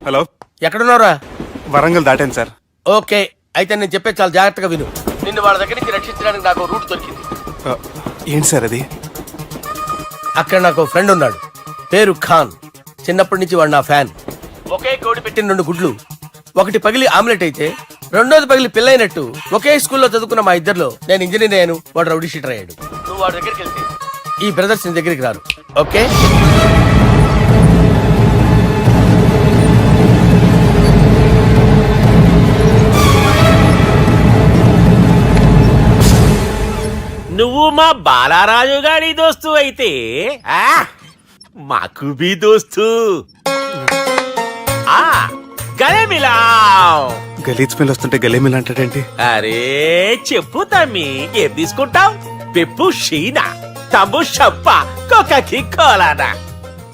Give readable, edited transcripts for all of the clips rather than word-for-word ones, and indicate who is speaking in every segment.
Speaker 1: Hello,
Speaker 2: ఎక్కడున్నారా?
Speaker 1: Warangal దాటాను sir.
Speaker 2: Okay, అయితే నేను చెప్పే చాలా జాగ్రత్తగా విను. నిన్ను వాళ్ళ దగ్గర నుంచి రక్షించడానికి నాకు రూట్ దొరికింది.
Speaker 1: ఏంటి సార్ అది?
Speaker 2: అక్కడ నాకు ఫ్రెండ్ ఉన్నాడు, పేరు ఖాన్. చిన్నప్పటి నుంచి వాడు నా ఫ్యాన్. ఒకే కోడి పెట్టిన 2 గుడ్లు, ఒకటి పగిలి ఆమ్లెట్ అయితే రెండోది పగిలి పిల్లైనట్టు ఒకే స్కూల్లో చదువుకున్న మా ఇద్దరిలో నేను ఇంజనీర్ అయ్యాను, వాడు రౌడీ షీటర్ అయ్యాడు. నువ్వు వాడి దగ్గరికి వెళ్తే ఈ బ్రదర్స్ నీ దగ్గరికి రారు. ఓకే?
Speaker 3: నువ్వు మా బాలారాజు గారి దోస్తు అయితే మాకు బి దోస్తు. గలే మిలావ్.
Speaker 1: గలీజ్ స్మెల్ వస్తుంటే గలేమిల్ అంటాడేంటి?
Speaker 3: అరే చెప్పు తమ్మి, ఏం తీసుకుంటావు? పెప్పు షీనా, తమ్ము షప్ప, కొకకి కోలానా?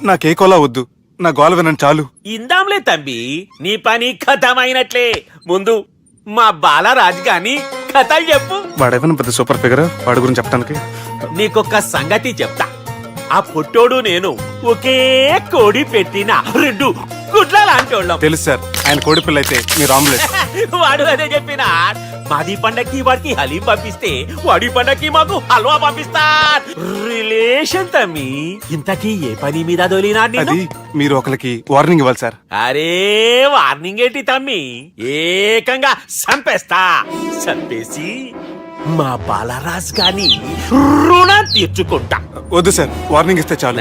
Speaker 1: నాకే కోలా వద్దు, నా గోల వినండి చాలు.
Speaker 3: ఇందాంలే తమ్మి, నీ పని ఖతమైనట్లే. ముందు మా బాలరాజు గాని కథలు చెప్పు.
Speaker 1: వాడేమైనా పెద్ద సూపర్ ఫిగర్, వాడి గురించి చెప్పడానికి.
Speaker 3: నీకొక్క సంగతి చెప్తా. ఆ పుట్టోడు నేను ఒకే కోడి పెట్టిన 2 గుడ్ల లాంటి వాళ్ళం.
Speaker 1: తెలుసు సార్, ఆయన కోడి పిల్ల అయితే మీరు ఆమ్లెట్.
Speaker 3: వాడు అదే చెప్పిన. మాది పండక్కి వాడికి హలీం పంపిస్తే వాడి పండక్కి మాకు హల్వా పంపిస్తా. రిలేషన్ తమ్మి. ఇంతకీ ఏ పని మీద దొలినా?
Speaker 1: అది మీరు ఒకరికి వార్నింగ్ ఇవ్వాలి సార్.
Speaker 3: అరే వార్నింగ్ ఏంటి తమ్మి, ఏకంగా చంపేస్తా. చంపేసి మా బాలరాజ్ గాని రుణం తీర్చుకుంటా.
Speaker 1: వద్దు సార్, వార్నింగ్ ఇస్తే చాలు.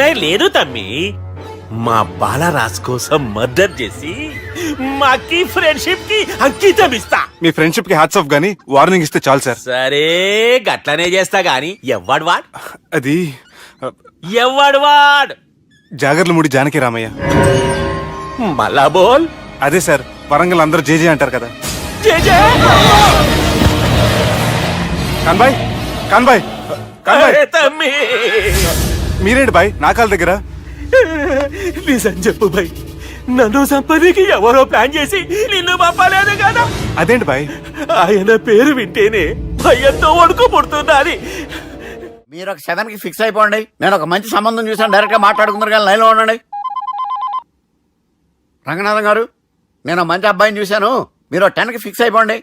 Speaker 3: నై లేదు తమ్మి, మా బాలరాజ్ కోసం మర్డర్ చేసి మాకి ఫ్రెండ్షిప్ కి అంకితం ఇస్తా.
Speaker 1: మీ ఫ్రెండ్షిప్ కి హ్యాట్స్ ఆఫ్ గానీ వార్నింగ్ ఇస్తే చాలు సార్.
Speaker 3: సరే గట్లనే చేస్తా గాని ఎవ్వడు వాడ్?
Speaker 1: అది
Speaker 3: ఎవ్వడు వాడ్?
Speaker 1: జాగర్లమూడి జానకి రామయ్య.
Speaker 3: మళ్ళా బోల్.
Speaker 1: అదే సార్, వరంగల్ అందరూ జేజే అంటారు కదా.
Speaker 3: జేజే.
Speaker 1: కాన్బాయ్, కాన్బాయ్, కాన్బాయ్.
Speaker 3: తమ్మి
Speaker 1: మీరేంటి బాయ్ నా కాళ్ళ దగ్గర?
Speaker 3: నిజం చెప్పు బాయ్, నన్ను సంపదికి ఎవరో ప్లాన్ చేసి నిన్ను పంపలేదు కదా?
Speaker 1: అదేంటి బాయ్?
Speaker 3: ఆయన పేరు వింటేనే భయంతో వణుకు పుడుతున్నది.
Speaker 4: మీరు ఒక 7కి ఫిక్స్ అయిపోండి. నేను ఒక మంచి సంబంధం చూసాను, డైరెక్ట్ గా మాట్లాడుకున్నారు కానీ లైన్లో ఉండండి. రంగనాథం గారు, నేను ఒక మంచి అబ్బాయిని చూశాను, మీరు 10కి ఫిక్స్ అయిపోండి.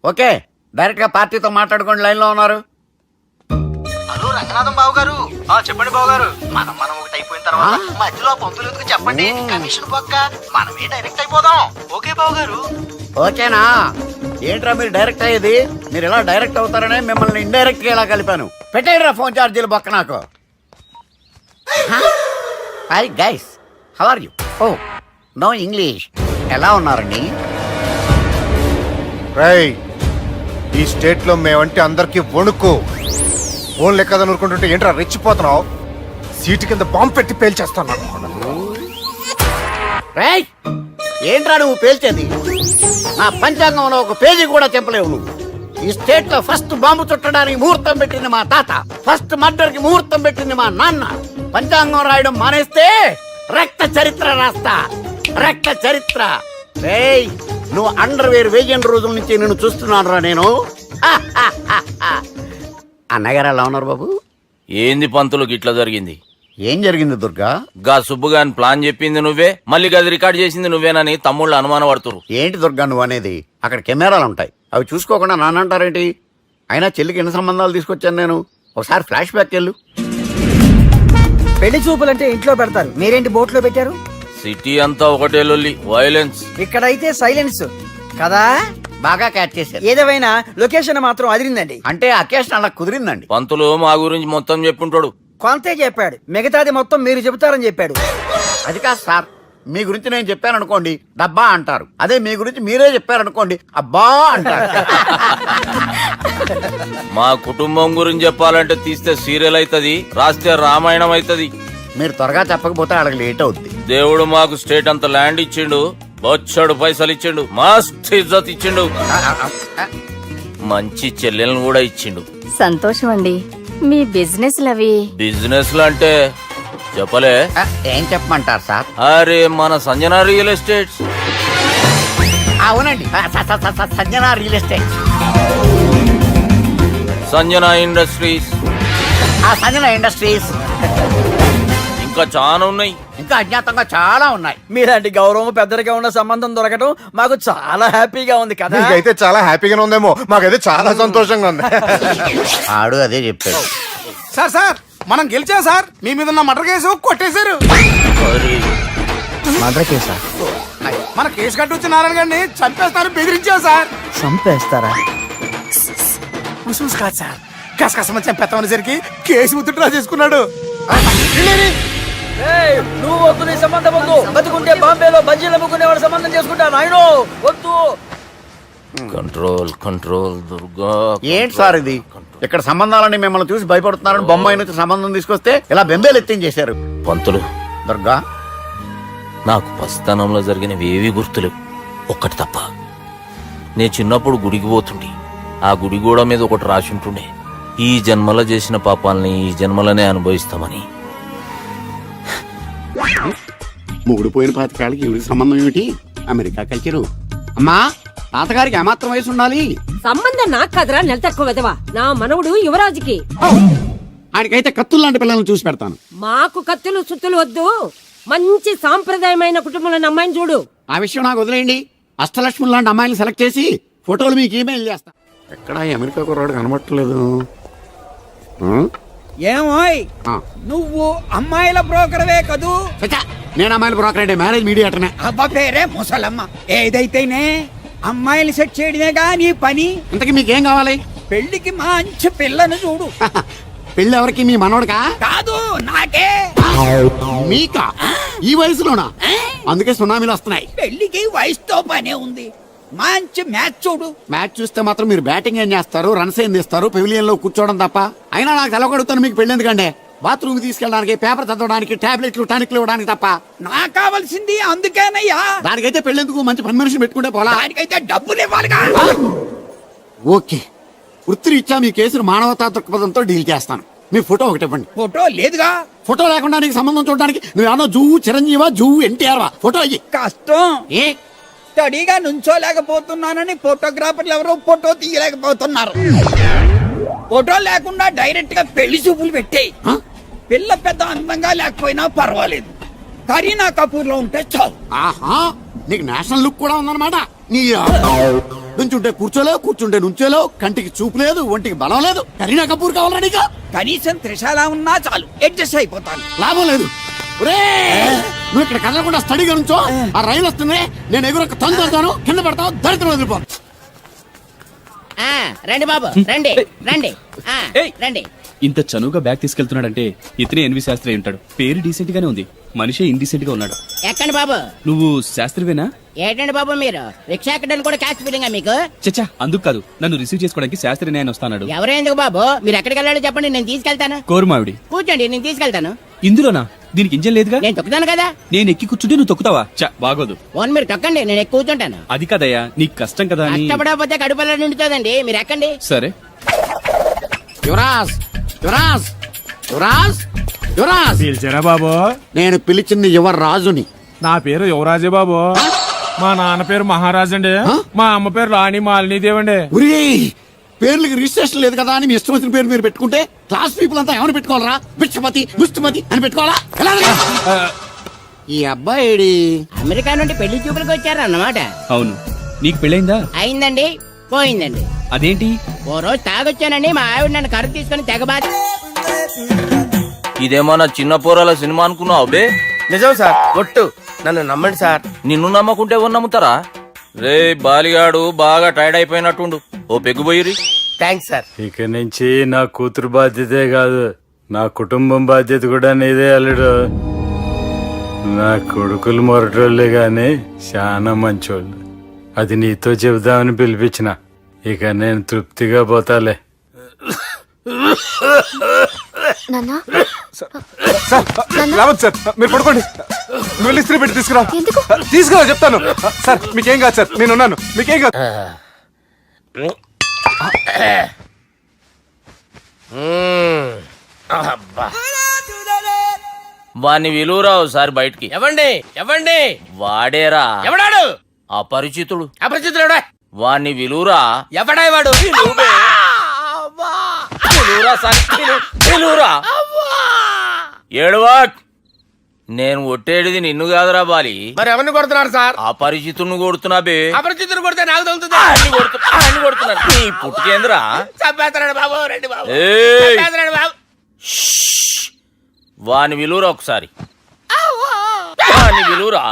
Speaker 4: ఓకే, డైరెక్ట్ గా పార్టీతో మాట్లాడుకోండి. లైన్ లో ఉన్నారు.
Speaker 5: హలో రంగనాథం బాబు గారు. చెప్పండి బాబు గారు. మనం ఒకటి అయిపోయిన తర్వాత మధ్యలో పంతులు ఎందుకు చెప్పండి, కమిషన్ పక్క మనమే డైరెక్ట్ అయిపోదాం. ఓకే బాబు గారు?
Speaker 4: ఓకేనా? ఏంట్రా మీరు డైరెక్ట్ అయ్యేది? మీరు ఇలా డైరెక్ట్ అవుతారనే మిమ్మల్ని ఇండైరెక్ట్ గా ఇలా కలిపాను. పెట్టేయరా ఫోన్ ఛార్జీలు బొక్క నాకు. Hi guys, how are you? Oh no English. ఎలా ఉన్నారండి?
Speaker 6: రేయ్, ఈ స్టేట్ లో మేమంటే అందరికి వణుకు. ఫోన్ లెక్క నూరుకుంటుంటే ఏంట్రా రెచ్చిపోతున్నావు? సీటు కింద బాంబు పెట్టి పేల్చేస్తాను.
Speaker 4: రేయ్, ఏంట్రా నువ్వు పేల్చేది? నా పంచాంగంలో ఒక పేజీ కూడా చెప్పలేవు నువ్వు. ఈ స్టేట్ లో ఫస్ట్ బాంబు చుట్టడానికి ముహూర్తం పెట్టింది మా తాత, ఫస్ట్ మర్డర్ కి ముహూర్తం పెట్టింది మా నాన్న. పంచాంగం రాయడం మానేస్తే రక్త చరిత్ర రాస్తా, రక్త చరిత్ర. రేయ్, నువ్వు అండర్వేర్ వేయని రోజుల నుంచి నేను చూస్తున్నాను రా నేను. అన్నగారు ఎలా ఉన్నారు బాబు?
Speaker 7: ఏంది పంతులు గిట్లా జరిగింది?
Speaker 4: ఏం జరిగింది దుర్గా?
Speaker 7: గా సుబ్బుగాని ప్లాన్ చెప్పింది నువ్వే, మళ్ళీ గది రికార్డ్ చేసింది నువ్వేనని తమ్ముళ్ళు అనుమానం పడుతురు.
Speaker 4: ఏంటి దుర్గా నువ్వు అనేది? అక్కడ కెమెరాలు ఉంటాయి, అవి చూసుకోకుండా నానంటారేంటి? అయినా చెల్లికి ఎన్ని సంబంధాలు తీసుకొచ్చాను నేను. ఒకసారి ఫ్లాష్ బ్యాక్ వెళ్ళు.
Speaker 8: పెళ్లి చూపులంటే ఇంట్లో పెడతారు, మీరేంటి బోట్లో పెట్టారు?
Speaker 7: సిటీ అంతా ఒకటే లొల్లి, వైలెన్స్.
Speaker 8: ఇక్కడైతే సైలెన్స్ కదా.
Speaker 4: బాగా క్యాచ్ చేశారు.
Speaker 8: ఏదేమైనా లొకేషన్ మాత్రం అదిరిందండి.
Speaker 4: అంటే అకేషన్ అలా కుదిరిందండి.
Speaker 7: పంతులు మా గురించి మొత్తం చెప్పుంటాడు.
Speaker 8: కొంతే చెప్పాడు, మిగతాది మొత్తం మీరు చెబుతారని చెప్పాడు.
Speaker 4: అది కాదు సార్, మీ గురించి నేను చెప్పాను అనుకోండి డబ్బా అంటారు, అదే మీ గురించి మీరే చెప్పారనుకోండి అబ్బా అంటారు.
Speaker 7: మా కుటుంబం గురించి చెప్పాలంటే తీస్తే సీరియల్ అవుతుంది, రాస్తే రామాయణం అవుతుంది.
Speaker 4: మీరు త్వరగా చెప్పకపోతే వాళ్ళకి లేట్ అవుద్ది.
Speaker 7: దేవుడు మాకు స్టేట్ అంత ల్యాండ్ ఇచ్చిండు, బొచ్చడు పైసలు ఇచ్చిండు, మస్త్ ఇజ్జత్ ఇచ్చిండు, మంచి చెల్లెలను కూడా ఇచ్చిండు.
Speaker 9: సంతోషం అండి. మీ బిజినెస్ లవి?
Speaker 7: బిజినెస్ అంటే చెప్పలే.
Speaker 4: ఏం చెప్పమంటారు సార్?
Speaker 7: అరే మన సంజన రియల్ ఎస్టేట్స్.
Speaker 4: అవునండి, Sanjana Real Estate,
Speaker 7: Sanjana Industries,
Speaker 4: Sanjana Industries.
Speaker 7: ఇంకా చాలా ఉన్నాయి.
Speaker 4: ఇంకా అజ్ఞాతంగా చాలా ఉన్నాయి.
Speaker 8: మీలాంటి గౌరవం పెద్దరిగా ఉన్న సంబంధం దొరకడం మాకు చాలా హ్యాపీగా ఉంది కదా.
Speaker 6: నీకైతే చాలా హ్యాపీగానే ఉందేమో, మాకైతే చాలా సంతోషంగా ఉంది.
Speaker 4: ఆడు అదే చెప్పాడు.
Speaker 10: సార్ సార్ మనం గెలిచాం సార్. మీ మీద ఉన్న మర్డర్ కేసు కొట్టేశారు.
Speaker 8: మర్డర్ కేసా?
Speaker 10: మన కేసు కట్టొచ్చి నారాయణ గారిని చంపేస్తారు బెదిరించాం సార్.
Speaker 8: చంపేస్తారా?
Speaker 10: ముసూస్ కాదు సార్, కసకసమని చంపేస్తామనేసరికి కేసు విత్డ్రా చేసుకున్నాడు.
Speaker 8: ఏయ్, నువ్వు వద్దు, నీ సంబంధం వద్దు. బతుకుంటే బాంబేలో బజ్జీలు అమ్ముకునే వాడు సంబంధం చేసుకుంటా నాయనో, వద్దు.
Speaker 7: Control control Durga.
Speaker 4: ఏంటి సార్ ఇది? ఇక్కడ సంబంధాలని మిమ్మల్ని చూసి భయపడుతున్నారని బొమ్మాయి నుంచి సంబంధం తీసుకొస్తే ఇలా బెంబేలు ఎత్తించేశారు.
Speaker 7: పంతులు,
Speaker 4: దుర్గా,
Speaker 7: నాకు పసితనంలో జరిగినవి ఏవి గుర్తులేవు, ఒక్కటి తప్ప. నేను చిన్నప్పుడు గుడికి పోతుండే, ఆ గుడి గోడ మీద ఒకటి రాసి ఉంటుండే, ఈ జన్మలో చేసిన పాపాలని ఈ జన్మలోనే అనుభవిస్తామని.
Speaker 11: మూడు పోయిన పాతికాళ్ళకి ఈవిడికి సంబంధం ఏమిటి? America culture. అమ్మా, తాతగారికి ఏమాత్రం వయసు ఉండాలి?
Speaker 12: సంబంధం నాకు కదరా, నెల తక్కువ విధవా. నా మనవుడు యువరాజుకి.
Speaker 11: ఆయనకైతే కత్తులు లాంటి పిల్లల్ని చూసి పెడతాను.
Speaker 12: మాకు కత్తులు సుత్తులు వద్దు, మంచి సాంప్రదాయమైన కుటుంబంలో అమ్మాయిని చూడు.
Speaker 11: ఆ విషయం నాకు వదిలేయండి. అష్టలక్ష్మి లాంటి అమ్మాయిని సెలెక్ట్ చేసి ఫోటోలు మీకు ఈమెయిల్ చేస్తా. ఎక్కడ అమెరికా కుర్రాడు కనబట్టలేదు.
Speaker 10: ఏమోయ్, నువ్వు అమ్మాయిల బ్రోకర్వే కదూ?
Speaker 11: నేను అమ్మాయిల బ్రోకర్ అంటే మ్యారేజ్ మీడియాటర్నే.
Speaker 10: అబ్బా పేరే ముసలమ్మ. ఏదైతేనే అమ్మాయిలు సెట్ చేయడమేగా నీ పని.
Speaker 11: ఇంతకీ మీకేం కావాలి?
Speaker 10: పెళ్లికి మంచి పిల్లను చూడు.
Speaker 11: పెళ్లి ఎవరికి? మీ మనవడికా?
Speaker 10: కాదు, నాకే.
Speaker 11: మీకా? ఈ వయసులోనా? అందుకే సునామీలు వస్తున్నాయి.
Speaker 10: పెళ్లికి వయసుతో పనే ఉంది. మంచి మ్యాచ్ చూడు.
Speaker 11: మ్యాచ్ చూస్తే మాత్రం మీరు బ్యాటింగ్ ఏం చేస్తారు, రన్స్ ఏం తీస్తారు, పెవిలియన్ లో కూర్చోవడం తప్ప. అయినా నాకు తెలవగడుగుతాను, మీకు పెళ్లి ఎందుకంటే బాత్రూమ్ తీసుకెళ్ళడానికి, పేపర్ చదవడానికి, టాబ్లెట్లు టానిక్లు ఇవ్వడానికి తప్ప.
Speaker 10: నాకు కావాల్సింది అందుకేనయ్యా.
Speaker 11: దానికైతే పెళ్లేందుకు మంచి పని మనిషి పెట్టుకుంటే పోలా.
Speaker 10: దానికైతే డబ్బులు ఇవ్వాలిగా.
Speaker 11: ఓకే, వృత్తిరీత్యా మీ కేసును మానవతా దృక్పథంతో డీల్ చేస్తాను. మీ ఫోటో ఒకటి ఇవ్వండి.
Speaker 10: ఫోటో లేదుగా.
Speaker 11: ఫోటో లేకుండా నీకు సంబంధం చూడడానికి నువ్వు ఏమన్నా జూ చిరంజీవా, జూ ఎన్టీఆర్ వా? ఫోటో అయ్యి.
Speaker 10: కష్టం.
Speaker 11: ఏ
Speaker 10: స్టడీగా నుంచోలేకపోతున్నానని ఫోటోగ్రాఫర్లు ఎవరో ఫోటో తీయలేకపోతున్నారు. ఫోటో లేకుండా డైరెక్ట్ గా పెళ్లి చూపులు పెట్టేయి. పిల్ల పెద్ద అందంగా లేకపోయినా పర్వాలేదు, కరీనా కపూర్ లో ఉంటే చాలు.
Speaker 11: ఆహా, నీకు నేషనల్ లుక్ కూడా ఉందన్నమాట. నీ నుంచుంటే కూర్చోలేవు, కూర్చుంటే నుంచోలేవు, కంటికి చూపు లేదు, ఒంటికి బలం లేదు. కరీనా కపూర్ కావాలా నీకు?
Speaker 10: కనీసం త్రిశాల ఉన్నా చాలు, అడ్జస్ట్ అయిపోతాను.
Speaker 11: లాభం లేదు. నువ్వు ఇక్కడ కదలకుండా స్టడీగా నుంచో. ఆ రైలు వస్తుంది, నేను ఎగురొక్క తొందరతాను, కింద పడతావు, దరిద్రం వదిలిపో.
Speaker 12: రండి బాబు, రండి రండి రండి.
Speaker 13: ఇంత చనువుగా బ్యాగ్ తీసుకెళ్తున్నాడంటే ఇతనే ఎన్వి శాస్త్రి ఉంటాడు. పేరు డీసెంట్ గానే ఉంది, మనిషే ఇండీసెంట్ గా ఉన్నాడు.
Speaker 12: ఎక్కండి బాబు.
Speaker 13: నువ్వు శాస్త్రివేనా?
Speaker 12: ఏంటండి బాబు మీరు రిక్షా ఎక్కడానికి కూడా క్యాష్ ఫీలింగా మీకు?
Speaker 13: చచ్చా, అందుకు కాదు, నన్ను రిసీవ్ చేసుకోవడానికి శాస్త్రి నేను వస్తాడు.
Speaker 12: ఎవరో ఎందుకు బాబు, మీరు ఎక్కడికి వెళ్ళాలో చెప్పండి, నేను తీసుకెళ్తాను.
Speaker 13: కోరుమావిడి.
Speaker 12: కూర్చోండి, నేను తీసుకెళ్తాను.
Speaker 13: ఇందులోనా? దీనికి ఇంజన్ లేదుగా.
Speaker 12: నేను తొక్కుతాను కదా.
Speaker 13: నేను ఎక్కి కూర్చుంటే నువ్వు తొక్కుతావా? చా, బాగోదు.
Speaker 12: ఓన్ మీరు తొక్కండి, నేను ఎక్కి కూర్చుంటాను.
Speaker 13: అది కదయ్యా, నీకు కష్టం కదా అని.
Speaker 12: కష్టపడకపోతే కడుపులో నిండుతుందండి, మీరు ఎక్కండి.
Speaker 13: సరే.
Speaker 11: యువరాజ్, యువరాజ్, యువరాజ్, యువరాజ్.
Speaker 10: పిలిచారా బాబు?
Speaker 11: నేను పిలిచింది యువరాజుని.
Speaker 10: నా పేరు యువరాజే బాబు. మా నాన్న పేరు మహారాజ్ అండి. మా అమ్మ పేరు రాణి మాలినీదేవి అండి.
Speaker 11: ఒరే, పేర్లకి రిజిస్ట్రేషన్ లేదు కదా అని మీ ఇష్టం వచ్చిన పేరు మీరు పెట్టుకుంటే క్లాస్ పీపుల్ అంతా ఏమని పెట్టుకోవాలరా? బిచ్చమతి, ముష్టిమతి అని పెట్టుకోవాలా? ఈ అబ్బాయి
Speaker 12: అమెరికా నుండి పెళ్లి చూపులకు వచ్చారు అన్నమాట.
Speaker 13: అవును. నీకు పెళ్ళైందా?
Speaker 12: అయిందండి, పోయిందండి.
Speaker 13: అదేంటి?
Speaker 12: ఓ రోజు తాగొచ్చానని మా ఆవిడ నన్ను కర్ర తీసుకుని తెగబాది.
Speaker 7: ఇదేమన్నా చిన్న పోరాల సినిమా అనుకున్నావు బే?
Speaker 2: నిజం సార్, ఒట్టు, నన్ను నమ్మండి సార్.
Speaker 7: నిన్ను నమ్మకుంటే ఎవరు నమ్ముతారా? రే బాలిగాడు బాగా టైర్డ్ అయిపోయినట్టుండు, ఓ పెగ్గుబోయిరి.
Speaker 2: Thanks sir.
Speaker 10: ఇక నుంచి నా కూతురు బాధ్యతే కాదు, నా కుటుంబం బాధ్యత కూడా నీదే అల్లుడు. నా కొడుకులు మొరటోళ్ళే గాని చాలా మంచోళ్ళు. అది నీతో చెబుదామని పిలిపించిన. ఇక నేను తృప్తిగా పోతాలే.
Speaker 1: రావద్దు సార్, మీరు పడుకోండి. నువ్వు వెళ్ళి ఇస్త్రీ పెట్టి తీసుకురా. తీసుకురా చెప్తాను. సార్ మీకేం కాదు సార్, నేను ఉన్నాను, మీకేం కాదు.
Speaker 7: వాణ్ణి విలువరా ఒకసారి బయటికి.
Speaker 2: ఎవండి ఎవండి?
Speaker 7: వాడేరా.
Speaker 2: ఎవడాడు?
Speaker 7: అపరిచితుడు.
Speaker 2: అపరిచితుడు ఎవడా?
Speaker 7: వాణ్ణి విలువరా.
Speaker 2: ఎవడాయి వాడు?
Speaker 7: విలువరా. ఏడువా. నేను కొట్టేడిది నిన్ను కాదురా బాలి,
Speaker 2: మరి ఎవరిని కొడుతున్నారు సార్?
Speaker 7: అపరిచితుడిని కొడుతున్నా బే.
Speaker 2: అపరిచితుడు కొడితే నాకు తగులుతుందా?
Speaker 7: ఆయన్ని కొడుతున్నా నీ పుట్టుకేంద్రా.
Speaker 2: చంపేస్తున్నాడు బాబు, రండి బాబు.
Speaker 7: ఏయ్!
Speaker 2: చంపేస్తున్నాడు బాబు.
Speaker 7: వాని విలువరా ఒకసారి, వాని విలువరా,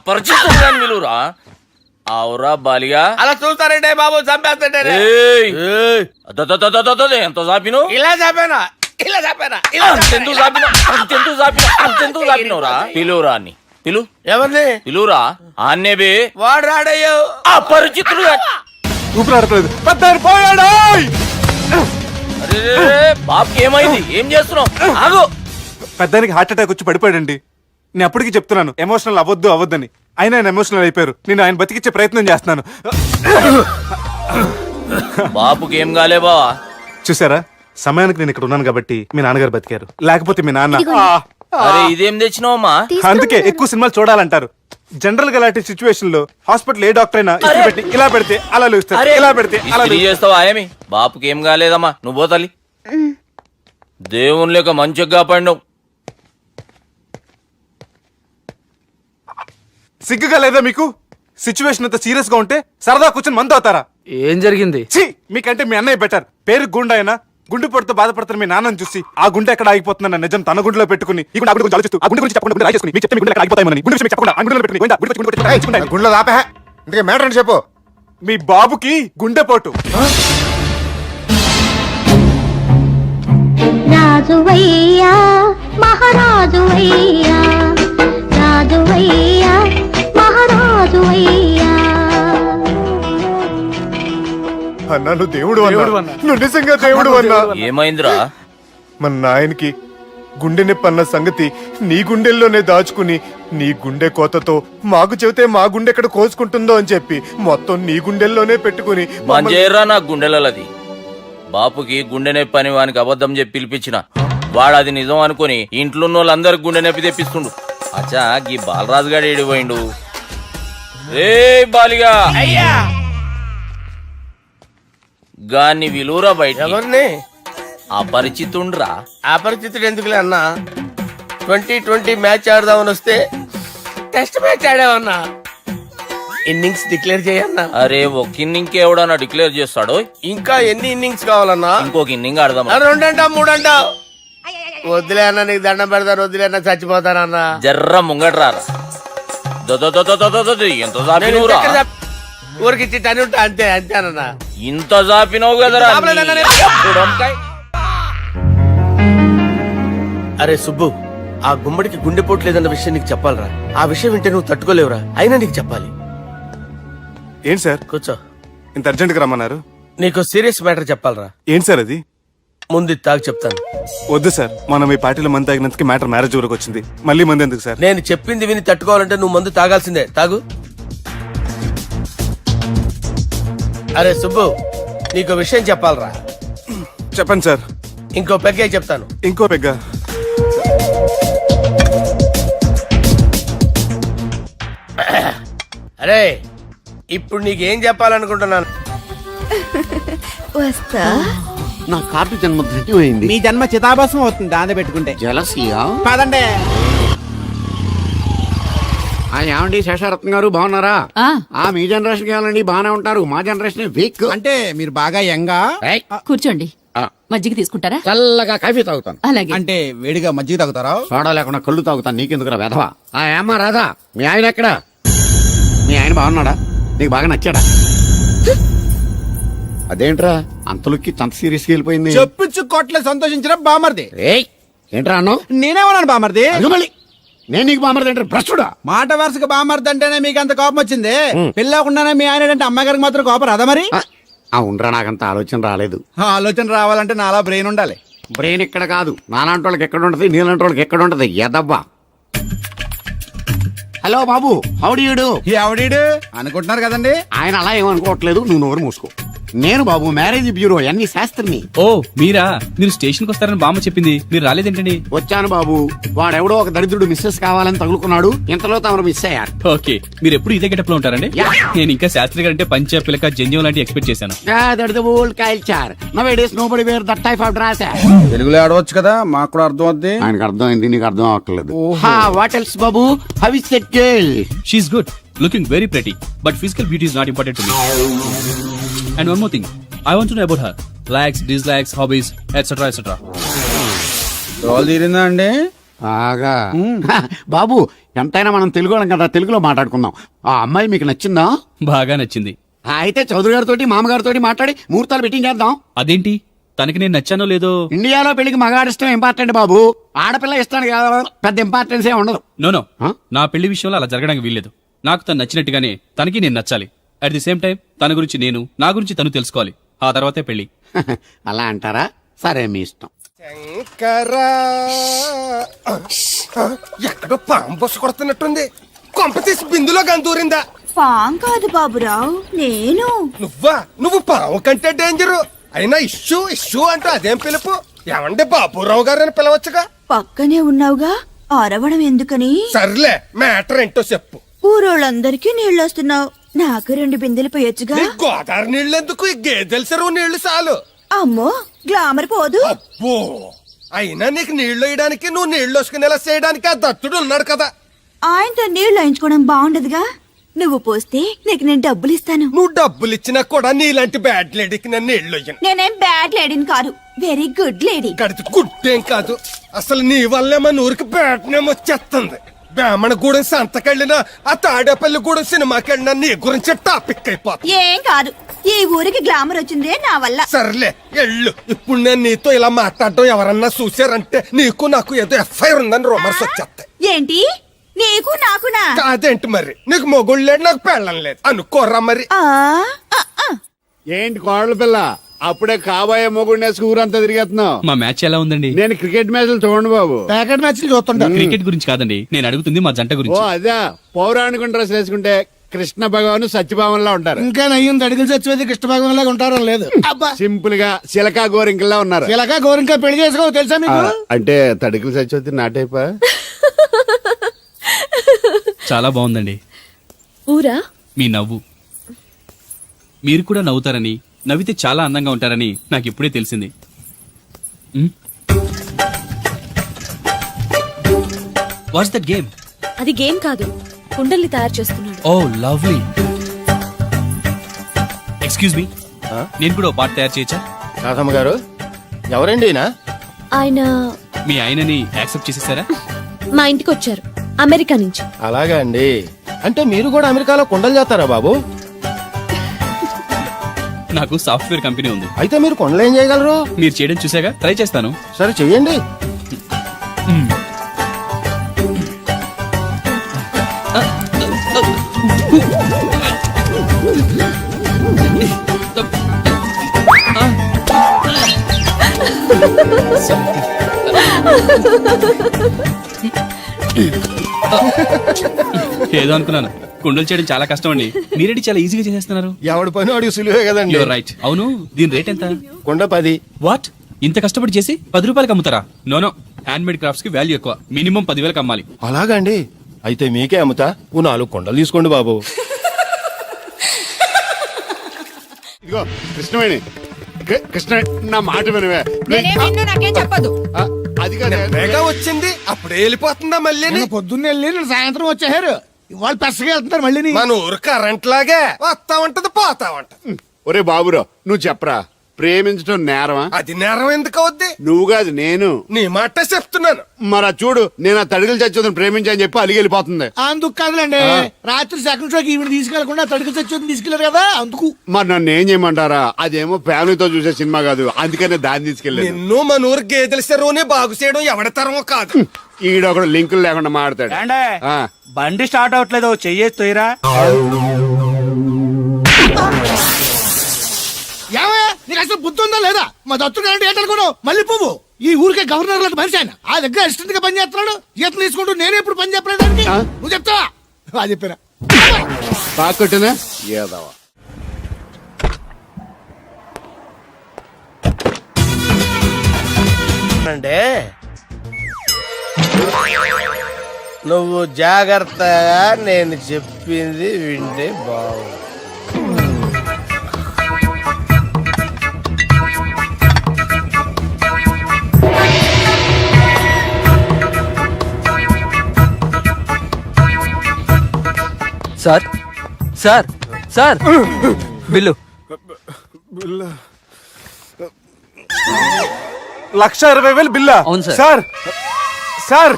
Speaker 7: పరిచితుడు గాని విలువరా. అవురా బాలిగా.
Speaker 2: అలా చూస్తారంటే బాబు, చంపేస్తాడే.
Speaker 7: ఏయ్! అదదదదదదద, ఎంత చాపిను?
Speaker 2: ఇలా చంపేనా, ఇలా చంపేనా, ఇలా
Speaker 7: అంతెందుకు చాపిను, అంతెందుకు చాపిను, అంతెందుకు చాపినవురా? పిలువురా అన్ని, పిలు,
Speaker 2: ఎవరిని?
Speaker 7: పిలువురా ఆన్నే బే.
Speaker 2: వాడు రాడయ్యో.
Speaker 7: అపరిచితుడు గాని.
Speaker 1: ఊపిరాడట్లేదు. పెద్దాయన పోయాడు.
Speaker 7: అరే బాబుకి ఏమైంది? ఏం చేస్తున్నావు? ఆగు.
Speaker 1: పెద్దానికి హార్ట్ అటాక్ వచ్చి పడిపోయాడండి. నేను అప్పటికి చెప్తున్నాను ఎమోషనల్ అవ్వద్దని. అయినా ఆయన ఎమోషనల్ అయిపోయారు. నేను ఆయన బతికిచ్చే ప్రయత్నం చేస్తున్నాను.
Speaker 7: బాబుకి ఏం కాలే బావా?
Speaker 1: చూసారా, సమయానికి నేను ఇక్కడ ఉన్నాను కాబట్టి మీ నాన్నగారు బతికారు. లేకపోతే మీ నాన్న
Speaker 7: అరే ఇదేం తెచ్చినావమ్మా?
Speaker 1: అందుకే ఎక్కువ సినిమాలు చూడాలంటారు. జనరల్ గా అలాంటి సిచ్యువేషన్ లో హాస్పిటల్ ఏ డాక్టర్ అయినా ఇస్త్రీ పెట్టి ఇలా పెడితే అలా లూస్తారు, ఇలా పెడితే అలా
Speaker 7: ఇస్త్రీ చేస్తావా ఏమి? బాపుకి ఏం కాలేదమ్మా, నువ్వు పోతల్లి. దేవుని లేక మంచిగా పడినావు.
Speaker 1: సిగ్గుగా లేదా మీకు? సిచ్యువేషన్ అంత సీరియస్ గా ఉంటే సరదా కూర్చొని మందు అవుతారా?
Speaker 8: ఏం జరిగింది?
Speaker 1: ఛీ, మీకంటే మీ అన్నయ్య బెటర్. పేరు గుండె అయినా గుండె పొడితో బాధపడుతున్న మీ నాన్నని చూసి ఆ గుండె ఎక్కడ ఆగిపోతుందన్న నిజం తన గుండెలో పెట్టుకుని ఈ గుండె గురించి ఆలోచిస్తూ ఆ గుండె గురించి చెప్పకుండా గుండె రాజేసుకుని మీకు చెప్తే మీ గుండె ఎక్కడ ఆగిపోతాయని గుండె విషయం చెప్పకుండా ఆ గుండెలో పెట్టుకుని గుండె గుండె
Speaker 6: గుండెలో దాపే. ఇందుకే మ్యాటర్ అని చెప్పు.
Speaker 1: మీ బాబుకి గుండెపోటు.
Speaker 9: రాజువయ్యా మహారాజువయ్యా, రాజువయ్యా మహారాజువయ్యా.
Speaker 6: అన్నా నువ్వు దేవుడు అన్నా, నువ్వు నిజంగా దేవుడు అన్నా.
Speaker 7: ఏమైందిరా?
Speaker 6: మన నాయనకి గుండె నొప్పి అన్న సంగతి నీ గుండెల్లోనే దాచుకుని నీ గుండె కోతతో మాకు చెబితే మా గుండె ఎక్కడ కోసుకుంటుందో అని చెప్పి మొత్తం నీ గుండెల్లోనే పెట్టుకుని
Speaker 7: మంజేరా నా గుండెలది. బాపుకి గుండె నొప్పి అని వానికి అబద్ధం చెప్పి పిలిపించిన వాడు అది నిజం అనుకుని ఇంట్లో ఉన్న వాళ్ళందరికి గుండె నొప్పి తెప్పిస్తుండు. అచ్చా గీ బాలరాజు గారు ఏడిపోయిండు. రే బాలిగా,
Speaker 2: అయ్యా
Speaker 7: గాన్ని విలువరా బయట.
Speaker 2: ఎవరిని?
Speaker 7: అపరిచితుండ్రా.
Speaker 2: అపరిచితుడు ఎందుకులే అన్నా? 2020 మ్యాచ్ ఆడదామని వస్తే టెస్ట్ మ్యాచ్ ఆడావన్నా. ఇన్నింగ్స్ డిక్లేర్ చేయన్నా.
Speaker 7: అరే ఒక ఇన్నింగ్ ఎవడన్నా డిక్లేర్ చేస్తాడో?
Speaker 2: ఇంకా ఎన్ని ఇన్నింగ్స్ కావాలన్నా?
Speaker 7: ఇంకొక ఇన్నింగ్ ఆడదాం.
Speaker 2: 2 అంటావు 3 అంటావు? వద్దులే అన్న, నీకు దండం పెడతాను, వద్దులే అన్న, చచ్చిపోతానన్నా.
Speaker 7: జర్ర ముంగట్రా. ఎంత జాపినవురా?
Speaker 2: ఊరికిచ్చి టని ఉంటా, అంతే అంతేనన్నా.
Speaker 7: ఇంత జాపినవు కదరా.
Speaker 2: అరే సుబ్బు, ఆ గుమ్మడికి గుండెపోటు లేదన్న విషయం నీకు చెప్పాలరా. ఆ విషయం వింటే నువ్వు తట్టుకోలేవురా, అయినా నీకు చెప్పాలి.
Speaker 1: ఏంటి సార్
Speaker 2: కూర్చో.
Speaker 1: ఇంత అర్జెంట్ గా రమ్మన్నారు?
Speaker 2: నీకు సీరియస్ మ్యాటర్ చెప్పాలరా.
Speaker 1: ఏంటి సార్ అది?
Speaker 2: ముందు ఇది తాగు చెప్తాను.
Speaker 1: వద్దు సార్, మనం ఈ పార్టీలో మంది తాగినందుకు మ్యాటర్ మ్యారేజ్ వరకు వచ్చింది. మళ్ళీ మంది ఎందుకు సార్?
Speaker 2: నేను చెప్పింది విని తట్టుకోవాలంటే నువ్వు మందు తాగాల్సిందే. తాగు. అరే సుబ్బు, నీకు విషయం చెప్పాలరా.
Speaker 1: చెప్పండి సార్.
Speaker 2: ఇంకో పెగ్గే చెప్తాను.
Speaker 1: ఇంకో పెగ్గ.
Speaker 2: అరే ఇప్పుడు నీకేం చెప్పాలనుకుంటున్నాను.
Speaker 9: వస్తా.
Speaker 11: నా కార్డు జన్మ ధన్యమైంది.
Speaker 8: మీ జన్మ చితాభాసం అవుతుంది దాన్ని పెట్టుకుంటే.
Speaker 11: జలసియా?
Speaker 8: పదండి.
Speaker 11: ఏమండి శేషారత్న గారు, బాగున్నారా? మీ జనరేషన్ కావాలండి, బాగానే ఉంటారు. మా జనరేషన్ వీక్.
Speaker 8: అంటే మీరు బాగా యంగా.
Speaker 9: కూర్చోండి. మజ్జిగ తీసుకుంటారా?
Speaker 11: చల్లగా కాఫీ తాగుతాను.
Speaker 9: అలాగే.
Speaker 8: అంటే వేడిగా మజ్జిగ తాగుతారా?
Speaker 11: సోడా లేకుండా కళ్ళు తాగుతాను. నీకెందుకురా వెధవా? ఏమ్మా రాధా, మీ ఆయన ఎక్కడా? మీ ఆయన బాగున్నాడా? నీకు బాగా నచ్చాడా? అదేంట్రా అంతలోకి అంత సీరియస్గా వెళ్ళిపోయింది?
Speaker 8: చెప్పించు కొట్ల సంతోషించిన బామర్ది.
Speaker 11: ఏంట్రా అన్నావు?
Speaker 8: నేనేమన్నాను బామర్ది?
Speaker 11: మళ్ళీ నేను నీకు బామర్ది అంటే భ్రష్టుడా?
Speaker 8: మాట వరుసగా బామర్ది అంటేనే మీకు అంత కోపం వచ్చింది. పిల్లకుండానే మీ ఆయన అంటే అమ్మగారికి మాత్రం కోపం రాదా మరి?
Speaker 11: ఉండరా, నాకంత ఆలోచన రాలేదు.
Speaker 8: ఆలోచన రావాలంటే నాలా బ్రెయిన్ ఉండాలి.
Speaker 11: బ్రెయిన్ ఇక్కడ కాదు, నాలాంటి వాళ్ళకి ఎక్కడ ఉంటది, నీలాంటి వాళ్ళకి ఎక్కడ ఉంటది. ఎదవ్వా. హలో బాబు, హౌడీయుడు.
Speaker 8: ఎవడీడు అనుకుంటున్నారు కదండి.
Speaker 11: ఆయన అలా ఏమనుకోవట్లేదు, నువ్వు నోరు మూసుకో. నేను బాబు మ్యారేజ్ బ్యూరో ఎన్ని శాస్త్రిని.
Speaker 13: ఓ మీరా? మీరు స్టేషన్కి వస్తారని బామ్మ చెప్పింది, మీరు రాలేదేంటండి?
Speaker 11: వచ్చాను బాబు. వాడెవడో ఒక దరిద్రుడు మిస్సెస్ కావాలని తగులుకున్నాడు. ఇంతలో తమరు మిస్ అయ్యారు.
Speaker 13: ఓకే, మీరు ఎప్పుడు ఇదే గెటప్ లో ఉంటారండి? నేను ఇంకా శాస్త్రి గారు అంటే పంచ పిలక జంజం లాంటి ఎక్స్పెక్ట్ చేశాను.
Speaker 11: Old culture nowadays nobody wear that type of dress.
Speaker 8: తెలుగులో ఆడవచ్చు కదా, మాకు కూడా అర్థం అవుద్ది.
Speaker 11: ఆయనకు అర్థమైంది, నీకు అర్థం అవ్వట్లేదు. వాట్ ఎల్స్ బాబు? How is that girl?
Speaker 13: She's good, looking very pretty, but physical beauty is not important to me. And one more thing, I want to know about her likes, dislikes, hobbies, etcetera etcetera.
Speaker 8: Role తీరిందా అండి?
Speaker 11: బాగా. బాబు ఎంతైనా మనం తెలుగు వాళ్ళం కదా, తెలుగులో మాట్లాడుకుందాం. ఆ అమ్మాయి మీకు నచ్చిందా?
Speaker 13: బాగా నచ్చింది.
Speaker 11: అయితే చౌదరి గారితో మామగారితో మాట్లాడి ముహూర్తాలు పెట్టింగ్ చేద్దాం.
Speaker 13: అదేంటి, తనకి నేను నచ్చానో లేదో?
Speaker 11: ఇండియాలో పెళ్లికి మగాడి ఇష్టం ఇంపార్టెంట్ బాబు. ఆడపిల్ల ఇష్టానికి పెద్ద ఇంపార్టెన్స్ ఏ ఉండదు.
Speaker 13: నో నా పెళ్లి విషయంలో అలా జరగడానికి వీల్లేదు. నాకు తను నచ్చినట్టుగానే తనకి నేను నచ్చాలి. అట్ ది సేమ్ టైం తన గురించి నేను, నా గురించి తను తెలుసుకోవాలి. ఆ తర్వాతే పెళ్లి.
Speaker 11: అలా అంటారా? సరే, మీ ఇష్టం.
Speaker 6: ఎక్కడో పాము బొస్సు కొడుతున్నట్టుంది. కొంప తీసి బిందులో గందూరిందా?
Speaker 12: పాం కాదు బాబురావు, నేను.
Speaker 6: నువ్వు పాము కంటే డేంజరు. అయినా ఇష్యూ ఇష్యూ అంటూ అదేం పిలుపు? ఏమండి బాబురావు గారు అని పిలవచ్చుగా.
Speaker 12: పక్కనే ఉన్నావుగా, అరవడం ఎందుకని?
Speaker 6: సర్లే, మ్యాటర్ ఏంటో చెప్పు.
Speaker 12: ఊరోళ్ళందరికీ నీళ్ళొస్తున్నావు, నాకు 2 బిందెలు పోయొచ్చుగా.
Speaker 6: ఈ గోదావరి నీళ్ళు ఎందుకు? ఈ గేదెల చెరువు నీళ్లు చాలు.
Speaker 12: అమ్మో, గ్లామర్ పోదు.
Speaker 6: అబ్బో, అయినా నీకు నీళ్లు వేయడానికి, నువ్వు నీళ్లు వసుకునేలా చేయడానికి ఆ దత్తుడు ఉన్నాడు కదా.
Speaker 12: ఆయనతో నీళ్లు వేయించుకోవడం బాగుండదుగా. నువ్వు పోస్తే నీకు నేను డబ్బులు ఇస్తాను.
Speaker 6: నువ్వు డబ్బులు ఇచ్చినా కూడా నీలాంటి బ్యాడ్ లేడీకి నేను నీళ్లు వేయను.
Speaker 12: నేనేం బ్యాడ్ లేడీని కాదు, వెరీ గుడ్ లేడీ.
Speaker 6: గడిచి గుడ్డేం కాదు. అసలు నీ వల్లే మన ఊరికి బ్యాడ్ నేమ్ వచ్చేస్తుంది. బ్రాహ్మణగూడెం సంతకెళ్ళినా, ఆ తాడేపల్లిగూడెం సినిమాకెళ్ళినా నీ గురించి టాపిక్ అయిపోతుంది.
Speaker 12: ఏం కాదు, ఈ ఊరికి గ్లామర్ వచ్చిందే నా వల్ల.
Speaker 6: సర్లే ఎళ్ళు. ఇప్పుడు నేను నీతో ఇలా మాట్లాడటం ఎవరన్నా చూసారంటే నీకు నాకు ఏదో ఎఫ్ఐఆర్ ఉందని రూమర్స్ వచ్చేస్తాయి.
Speaker 12: ఏంటి, నీకు నాకునా?
Speaker 6: కాదేంటి మరి? నీకు మొగుడు లేడు, నాకు పెళ్ళం లేదు అనుకోరా మరి.
Speaker 11: ఏంటి కోడల పిల్ల, అప్పుడే కాబోయే మొగుడినేసి ఊరంతా తిరిగేస్తున్నావు.
Speaker 13: మా మ్యాచ్ ఎలా ఉందండి?
Speaker 11: నేను క్రికెట్ మ్యాచ్లు చూడండి బాబు. ప్యాకెట్ మ్యాచ్లు చూస్తుంటా.
Speaker 13: క్రికెట్ గురించి కాదండి, నేను అడుగుతుంది మా జంట
Speaker 11: ఓ
Speaker 13: గురించి.
Speaker 11: అదే, పౌరాణిక డ్రెస్ వేసుకుంటే కృష్ణ భగవాన్ సత్యభావంలా ఉంటారు.
Speaker 8: ఇంకా నయ్యం తడిగిలు చచ్చిపోతే కృష్ణ భాగం లాగా ఉంటారో లేదు.
Speaker 11: సింపుల్ గా చిలకా గోరింకల్లా ఉన్నారు.
Speaker 8: ఇలాగా గోరింకా పెళ్లి చేసుకో తెలుసా మీకు?
Speaker 11: అంటే తడికలు చచ్చిపోతే నాటైపా.
Speaker 13: చాలా బాగుందండి.
Speaker 12: ఊరా
Speaker 13: మీ నవ్వు. మీరు కూడా నవ్వుతారని, నవ్వితే చాలా అందంగా ఉంటారని నాకు ఇప్పుడే తెలిసింది. What's that game?
Speaker 12: అది గేమ్ కాదు, కుండల్ని తయారు చేస్తున్నాడు.
Speaker 13: Oh lovely. ఎక్స్క్యూజ్ మీ, నేను కూడా పాట తయారు చేయొచ్చా?
Speaker 2: రాధమ్మ గారు, ఎవరండి ఈయన?
Speaker 12: ఆయన
Speaker 13: మీ ఆయనని యాక్సెప్ట్ చేసేసారా?
Speaker 12: మా ఇంటికి వచ్చారు, అమెరికా నుంచి.
Speaker 2: అలాగా అండి. అంటే మీరు కూడా అమెరికాలో కొండలు చేస్తారా బాబు?
Speaker 13: నాకు సాఫ్ట్వేర్ కంపెనీ ఉంది.
Speaker 2: అయితే మీరు కొండలు ఏం చేయగలరు?
Speaker 13: మీరు చేయడం చూసాగా, ట్రై చేస్తాను.
Speaker 2: సరే చెయ్యండి.
Speaker 13: ఏదో అనుకున్నాను. కుండలు చేయడం చాలా కష్టం అండి, మీరేంటి చాలా ఈజీగా చేసేస్తున్నారు.
Speaker 2: ఎవడి పని వాడికి సులువే కదండి.
Speaker 13: You're right. అవును, దీని రేట్ ఎంత?
Speaker 2: కొండ 10.
Speaker 13: వాట్, ఇంత కష్టపడి చేసి 10 రూపాయలకి అమ్ముతారా? నో, హ్యాండ్ మేడ్ క్రాఫ్ట్స్ కి వాల్యూ ఎక్కువ, మినిమం 10,000కి అమ్మాలి.
Speaker 2: అలాగా అండి, అయితే మీకే అమ్ముతా. ఓ 4 కొండలు తీసుకోండి బాబు.
Speaker 11: ఇదిగో కృష్ణవేణి, కృష్ణ నా మాట వినవే.
Speaker 12: నాకేం చెప్పదు.
Speaker 11: అది కాదు,
Speaker 6: వేగా వచ్చింది అప్పుడే వెళ్ళిపోతుందా మళ్ళీ?
Speaker 8: పొద్దున్నే వెళ్ళి సాయంత్రం వచ్చేసారు. వాళ్ళు పెసగా వెళ్తున్నారు మళ్ళీ.
Speaker 6: మన ఊరు కరెంట్ లాగే వస్తా ఉంటది పోతా ఉంటది.
Speaker 11: ఒరే బాబురో, నువ్వు చెప్పరా, ప్రేమించడం నేరమా?
Speaker 6: అది నేరం ఎందుకు అవుద్ది?
Speaker 11: నువ్వు కాదు నేను.
Speaker 6: నీ మాట చెప్తున్నాను.
Speaker 11: మరి చూడు, నేను ఆ తడికలు చచ్చి ప్రేమించని చెప్పి అలిగి వెళ్ళిపోతుంది.
Speaker 8: అందుకు కాదులేండి, రాత్రి సెకండ్ షోకి ఈవిడ తీసుకెళ్లకుండా తడికి చచ్చి తీసుకెళ్లారు కదా, అందుకు.
Speaker 11: మరి నన్ను ఏం చేయమంటారా? అదేమో ఫ్యామిలీతో చూసే సినిమా కాదు, అందుకనే దాన్ని తీసుకెళ్ళాను.
Speaker 6: నిన్ను మన ఊరు గేదెల చెరువుని బాగు చేయడం ఎవరి తరమో కాదు.
Speaker 11: ఈడొకడు లింకులు లేకుండా మాడతాడు.
Speaker 8: బండి స్టార్ట్ అవట్లేదు, చెయ్యేసి తోయరా. నీకు అసలు బుద్ధి ఉందా లేదా? మా దత్తుడు అంటే ఏంటనుకోను, మళ్ళీ పువ్వు. ఈ ఊరికే గవర్నర్ లాంటి మనిషి ఆయన. ఆ దగ్గర అసిస్టెంట్ గా పని చేస్తున్నాడు, జీతం తీసుకుంటూ నేను ఎప్పుడు పని చెప్పలేదానికి. నువ్వు చెప్తావా? అది చెప్పినా
Speaker 11: బాగా కొట్టినా ఏదవా.
Speaker 2: ఏమంటున్నానంటే నువ్వు జాగ్రత్తగా నేను చెప్పింది వింటే బాగు.
Speaker 13: సార్ సార్ సార్ బిల్లు
Speaker 1: 1,20,000 బిల్లా?
Speaker 13: అవును సార్.
Speaker 1: సార్ సార్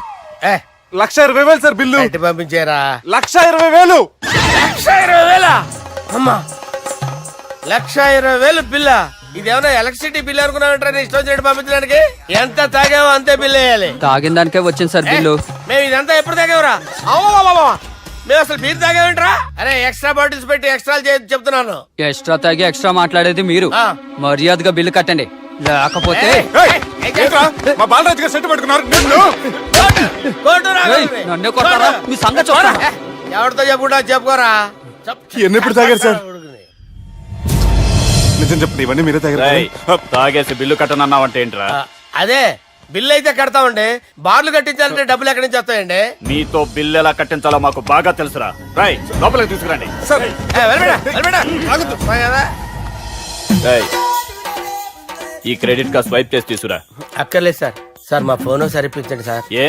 Speaker 2: ఏ
Speaker 1: 1,20,000 సార్ బిల్లు.
Speaker 2: బయట పంపించారా?
Speaker 1: 1,20,000.
Speaker 2: 1,20,000 అమ్మా, 1,20,000 బిల్ల. ఇదేమన్నా ఎలక్ట్రిసిటీ బిల్ అనుకున్నామంటారా? నీ ఇష్టం వచ్చినట్టు పంపించడానికి ఎంత తాగావో అంతే బిల్ వేయాలి.
Speaker 13: తాగిన దానికే వచ్చింది సార్ బిల్లు.
Speaker 2: మేము ఇదంతా ఎప్పుడు తాగేవరా? మేము అసలు బీర్ తాగేమంటారా? అరే ఎక్స్ట్రా బాటిల్స్ పెట్టి ఎక్స్ట్రా చెప్తున్నాను.
Speaker 13: ఎక్స్ట్రా తాగి ఎక్స్ట్రా మాట్లాడేది మీరు.
Speaker 2: ఆ.
Speaker 13: మర్యాదగా బిల్లు కట్టండి, లేకపోతే
Speaker 1: ఏంట్రా మా బాలరాజు గారు సెట్ పట్టుకున్నారు నిన్ను?
Speaker 13: ఏయ్, నన్నే కొడతారా? మీ సంగతి చూస్తాను.
Speaker 2: ఎవరితో చెప్పుకుంటా చెప్పుకోరా.
Speaker 1: ఎన్నెప్పుడు తాగారు సార్? నిజం చెప్పండి, ఇవన్నీ మీరే తాగారు.
Speaker 3: తాగేసి బిల్లు కట్టనన్నావంటే ఏంట్రా?
Speaker 2: అదే బిల్లు అయితే కడతామండి, బార్లు కట్టించాలంటే డబ్బులు ఎక్కడి నుంచి వస్తాయండి?
Speaker 3: నీతో బిల్లు ఎలా కట్టించాలో మాకు బాగా తెలుసురా. రై లోపలికి తీసుకురండి. రేయ్, ఈ క్రెడిట్ కార్డ్ స్వైప్ చేసి తీసుకురా.
Speaker 2: అక్కర్లేదు సార్. సార్ మా ఫోన్ సరిపించండి సార్.
Speaker 3: ఏ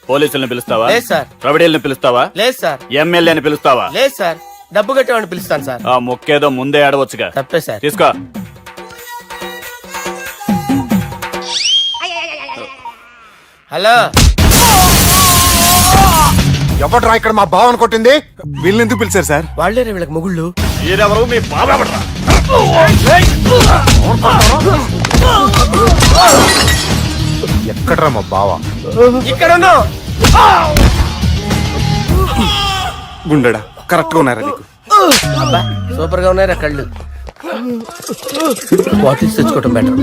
Speaker 3: పోలీసుల్ని పిలుస్తావా?
Speaker 2: లేదు సార్.
Speaker 3: ప్రొవిడీల్ని పిలుస్తావా?
Speaker 2: లేదు సార్.
Speaker 3: ఎమ్మెల్యేని పిలుస్తావా?
Speaker 2: లేదు సార్. డబ్బు కట్టేవాడిని పిలుస్తాను సార్.
Speaker 3: ఆ మొక్కేదో ముందే ఆడవచ్చుగా.
Speaker 2: తప్పే సార్.
Speaker 3: తీసుకో.
Speaker 2: హలో,
Speaker 6: ఎవడ్రా ఇక్కడ మా బావని కొట్టింది?
Speaker 1: వీళ్ళని ఎందుకు పిలిచారు సార్?
Speaker 2: వాళ్ళేరే వీళ్ళకి మొగుళ్ళు.
Speaker 3: మీరెవరు? మీ బాబా పడరా?
Speaker 6: ఎక్కడ్రా మా బావ?
Speaker 2: ఇక్కడ ఉన్నావు.
Speaker 1: గుండెడా కరెక్ట్ గా ఉన్నారా నీకు?
Speaker 2: అబ్బా సూపర్ గా ఉన్నారా కళ్ళు. బాటిల్స్ తెచ్చుకోవటం బెటర్.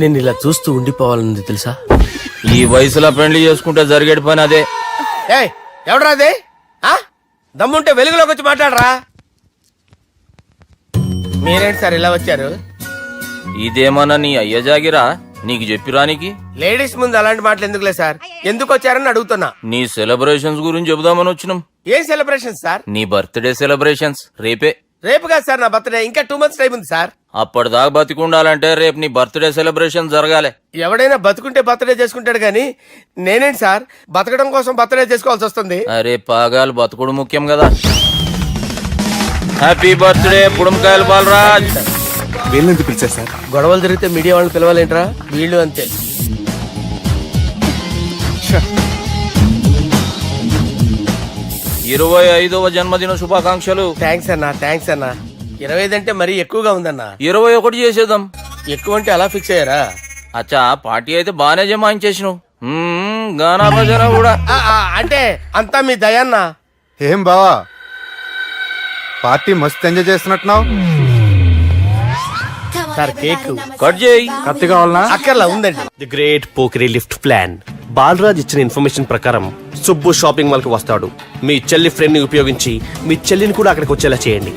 Speaker 2: నేను ఇలా చూస్తూ ఉండిపోవాలన్నది తెలుసా?
Speaker 7: ఈ వయసులో పెళ్లి చేసుకుంటే జరిగేటి పని అదే.
Speaker 2: ఏయ్ ఎవడ్రా అదే? దమ్ముంటే వెలుగులోకి వచ్చి మాట్లాడరా. మీరేంటి సార్ ఇలా వచ్చారు?
Speaker 7: ఇదేమన్నా నీ అయ్య జాగిరా నీకు చెప్పిరానికి?
Speaker 2: లేడీస్ ముందు అలాంటి మాటలు ఎందుకులే సార్, ఎందుకు వచ్చారని అడుగుతున్నా.
Speaker 7: నీ సెలబ్రేషన్స్ గురించి చెబుదామని వచ్చినాం.
Speaker 2: ఏం సెలబ్రేషన్ సార్?
Speaker 7: నీ బర్త్డే సెలబ్రేషన్స్ రేపే.
Speaker 2: రేపు కాదు సార్ నా బర్త్డే, ఇంకా 2 months టైం ఉంది సార్.
Speaker 7: అప్పటిదాకా బతికుండాలంటే రేపు నీ బర్త్డే సెలబ్రేషన్ జరగాలి.
Speaker 2: ఎవడైనా బతుకుంటే బర్త్డే చేసుకుంటాడు గానీ నేనేంటి సార్ బతకడం కోసం బర్త్డే చేసుకోవాల్సి వస్తుంది?
Speaker 7: అరే పాగాలు బతుకుడు ముఖ్యం కదా. హ్యాపీ బర్త్డే పుడుమకాయలు బాలరాజ్.
Speaker 1: వీళ్ళని ఎందుకు పిలిచారు సార్?
Speaker 2: గొడవలు జరిగితే మీడియా వాళ్ళని పిలవాలేంట్రా? వీళ్ళు అంతే.
Speaker 7: 25వ జన్మదిన శుభాకాంక్షలు.
Speaker 2: థ్యాంక్స్ అన్నా, థ్యాంక్స్ అన్నా. 25 అంటే మరీ ఎక్కువగా ఉందన్నా.
Speaker 7: 21 చేసేద్దాం.
Speaker 2: ఎక్కువ అంటే అలా ఫిక్స్ అయ్యారా?
Speaker 7: అచ్చా పార్టీ అయితే బానే జమాయించేసినావు. గానా భజన కూడా.
Speaker 2: అంటే అంతా మీ దయన్నా.
Speaker 6: ఏం బావా పార్టీ మస్తు ఎంజాయ్ చేస్తున్నట్టున్నావు.
Speaker 2: సార్ కేక్
Speaker 7: కట్ చేయి.
Speaker 1: కత్తి కావాలనా?
Speaker 2: అక్కర్లా ఉందండి.
Speaker 3: ది గ్రేట్ పోకరీ లిఫ్ట్ ప్లాన్. బాలరాజ్ ఇచ్చిన ఇన్ఫర్మేషన్ ప్రకారం సుబ్బు షాపింగ్ మాల్ కి వస్తాడు. మీ చెల్లి ఫ్రెండ్ ని ఉపయోగించి మీ చెల్లిని కూడా అక్కడికి వచ్చేలా చేయండి.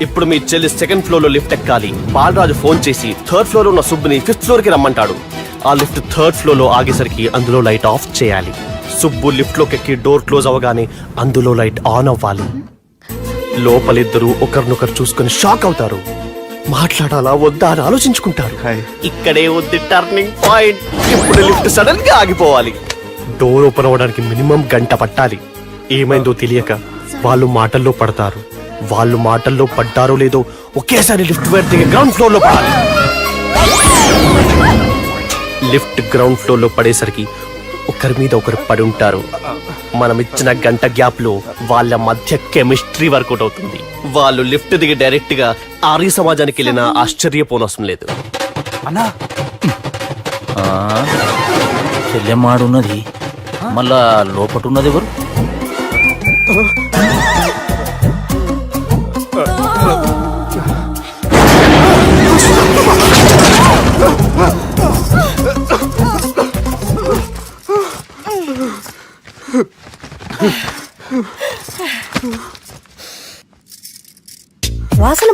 Speaker 3: ఇప్పుడు మీ చెల్లి 2nd ఫ్లోర్ లో లిఫ్ట్ ఎక్కాలి. బాలరాజు ఫోన్ చేసి 3rd ఫ్లోర్ లో ఉన్న సుబ్బుని 5th ఫ్లోర్ కి రమ్మంటాడు. ఆ లిఫ్ట్ 3rd ఫ్లోర్ లో ఆగేసరికి అందులో లైట్ ఆఫ్ చేయాలి. సుబ్బు లిఫ్ట్ లోకి ఎక్కి డోర్ క్లోజ్ అవ్వగానే అందులో లైట్ ఆన్ అవ్వాలి. లోపలిద్దరూ ఒకరినొకరు చూసుకుని షాక్ అవుతారు. మాట్లాడాలా వద్దా అని ఆలోచించుకుంటారు. ఇక్కడే ఉంది టర్నింగ్ పాయింట్. ఇప్పుడు లిఫ్ట్ సడన్ గా ఆగిపోవాలి. డోర్ ఓపెన్ అవ్వడానికి మినిమం గంట పట్టాలి. ఏమైందో తెలియక వాళ్ళు మాటల్లో పడతారు. వాళ్ళు మాటల్లో పడ్డారో లేదో ఒకేసారి లిఫ్ట్ వైర్ దిగి గ్రౌండ్ ఫ్లోర్ లో పడాలి. లిఫ్ట్ గ్రౌండ్ ఫ్లోర్ లో పడేసరికి ఒకరి మీద ఒకరు పడి ఉంటారు. మనం ఇచ్చిన గంట గ్యాప్ లో వాళ్ళ మధ్య కెమిస్ట్రీ వర్కౌట్ అవుతుంది. వాళ్ళు లిఫ్ట్ దిగి డైరెక్ట్ గా ఆర్య సమాజానికి వెళ్ళినా ఆశ్చర్యపోనవసరం లేదు.
Speaker 1: అన్నా
Speaker 7: చెల్లెమ్మాడున్నది, మళ్ళా లోపటున్నది ఎవరు?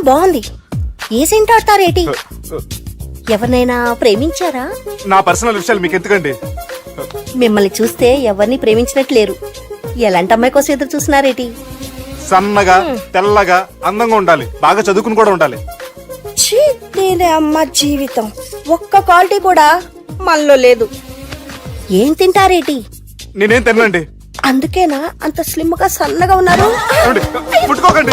Speaker 12: బాగుంది. ఏ సెంట్ ఆడతారేటి? ఎవరినైనా ప్రేమించారా?
Speaker 1: నా పర్సనల్ విషయాలు మీకు ఎందుకండి?
Speaker 12: మిమ్మల్ని చూస్తే ఎవరిని ప్రేమించినట్టు లేరు. ఎలాంటి అమ్మాయి కోసం ఎదురు చూస్తున్నారేటి?
Speaker 1: సన్నగా తెల్లగా అందంగా ఉండాలి, బాగా చదువుకుని కూడా ఉండాలి.
Speaker 12: ఛీ, నేనే అమ్మ జీవితం ఒక్క క్వాలిటీ కూడా మనలో లేదు. ఏం తింటారేటి?
Speaker 1: నేనేం తినండి.
Speaker 12: అందుకేనా అంత స్లిమ్ గా సన్నగా ఉన్నారు?
Speaker 1: ముట్టుకోకండి.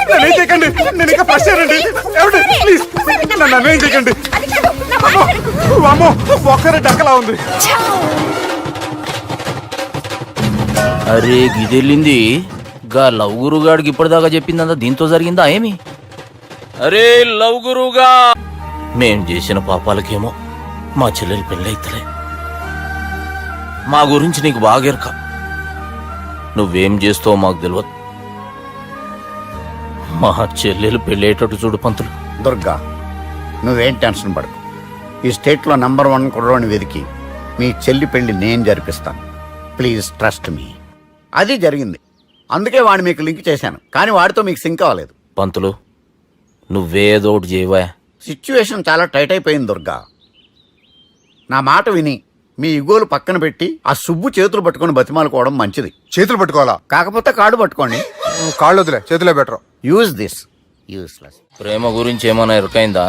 Speaker 1: నేనేం చేయకండి, నేను ఇంకా ఫ్రెష్ అయ్యానండి. ప్లీజ్ నన్ను ఏం చేయకండి. అమ్మో ఒక్కరే డక్కలా ఉంది.
Speaker 7: అరే గిదెళ్ళింది గా లవ్ గురుగాడికి ఇప్పటిదాకా చెప్పిందంతా దీంతో జరిగిందా ఏమి? అరే లవ్ గురుగా, మేం చేసిన పాపాలకేమో మా చెల్లెలు పెళ్ళైతలే. మా గురించి నీకు బాగెరక, నువ్వేం చేస్తావో మాకు తెలియదు. మా చెల్లెలు పెళ్ళేటట్టు చూడు పంతులు.
Speaker 4: దుర్గా, నువ్వేం టెన్షన్ పడకు. ఈ స్టేట్లో నంబర్ 1 కుర్రోని వెతికి మీ చెల్లి పెళ్లి నేను జరిపిస్తాను. Please trust me. అది జరిగింది, అందుకే వాడిని మీకు లింక్ చేశాను, కానీ వాడితో మీకు సింక్ అవ్వలేదు.
Speaker 7: పంతులు నువ్వేదో ఒకటి చేయవా.
Speaker 4: సిచ్యువేషన్ చాలా టైట్ అయిపోయింది దుర్గా. నా మాట విని మీ ఇగోలు పక్కన పెట్టి ఆ సుబ్బు చేతులు పట్టుకొని బతిమాలుకోవడం మంచిది.
Speaker 6: చేతులు పట్టుకోవాలా?
Speaker 4: కాకపోతే కాడు పట్టుకోండి.
Speaker 6: కాళ్ళు వదిలే, చేతులే బెటర్.
Speaker 4: Use this. యూస్లెస్.
Speaker 7: ప్రేమ గురించి ఏమైనా ఎరుకైందా?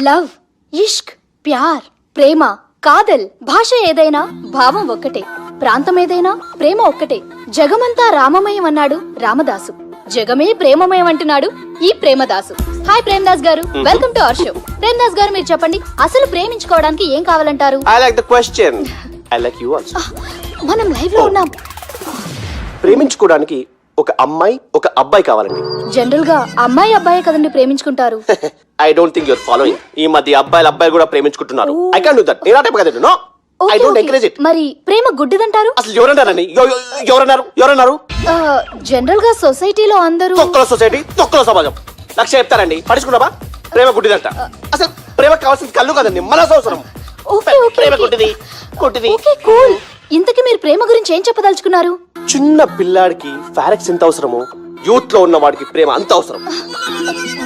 Speaker 9: లవ్, ఇష్క్, ప్యార్, ప్రేమ, కాదల్, భాష ఏదైనా భావం ఒక్కటే, ప్రాంతం ఏదైనా ప్రేమ ఒక్కటే. జగమంతా రామమయం అన్నాడు రామదాసు, జగమే ప్రేమమయం అంటున్నాడు ఈ ప్రేమదాసు. హాయ్ ప్రేమదాస్ గారు, welcome to our show. Premadasa గారు, మీరు చెప్పండి, అసలు ప్రేమించుకోవడానికి ఏం కావాలంటారు?
Speaker 3: I like the question. I like you also.
Speaker 9: మనం లైవ్ లో ఉన్నాం.
Speaker 3: ప్రేమించుకోవడానికి ఒక అమ్మాయి ఒక అబ్బాయి కావాలండి.
Speaker 9: జనరల్ గా అమ్మాయి అబ్బాయే కదండి ప్రేమించుకుంటారు.
Speaker 3: I don't think your following. ఈ మధ్య అబ్బాయిలు కూడా ప్రేమించుకుంటున్నారు. I can't do that. నేను ఆ టైప్ కదండి. No, I don't encourage it.
Speaker 9: మరి ప్రేమ గుడ్డిదంటారు?
Speaker 3: అసలు ఎవరన్నారండి? ఎవరన్నారు?
Speaker 9: జనరల్ గా సొసైటీలో అందరూ
Speaker 3: తొక్కల సొసైటీ, తొక్కల సమాజం లక్ష్య చెప్తారండి. పడుచుకున్నావా? ప్రేమ గుడ్డిదంట. అసలు ప్రేమ కావాల్సింది కళ్ళు కదండి, మనసు అవసరం. ప్రేమ గుడ్డిది.
Speaker 9: Okay, cool. ఇంతకీ మీరు ప్రేమ గురించి ఏం చెప్పదలుచుకున్నారు?
Speaker 3: చిన్న పిల్లాడికి ఫారెక్స్ ఎంత అవసరమో యూత్ లో ఉన్న వాడికి ప్రేమ అంత అవసరం.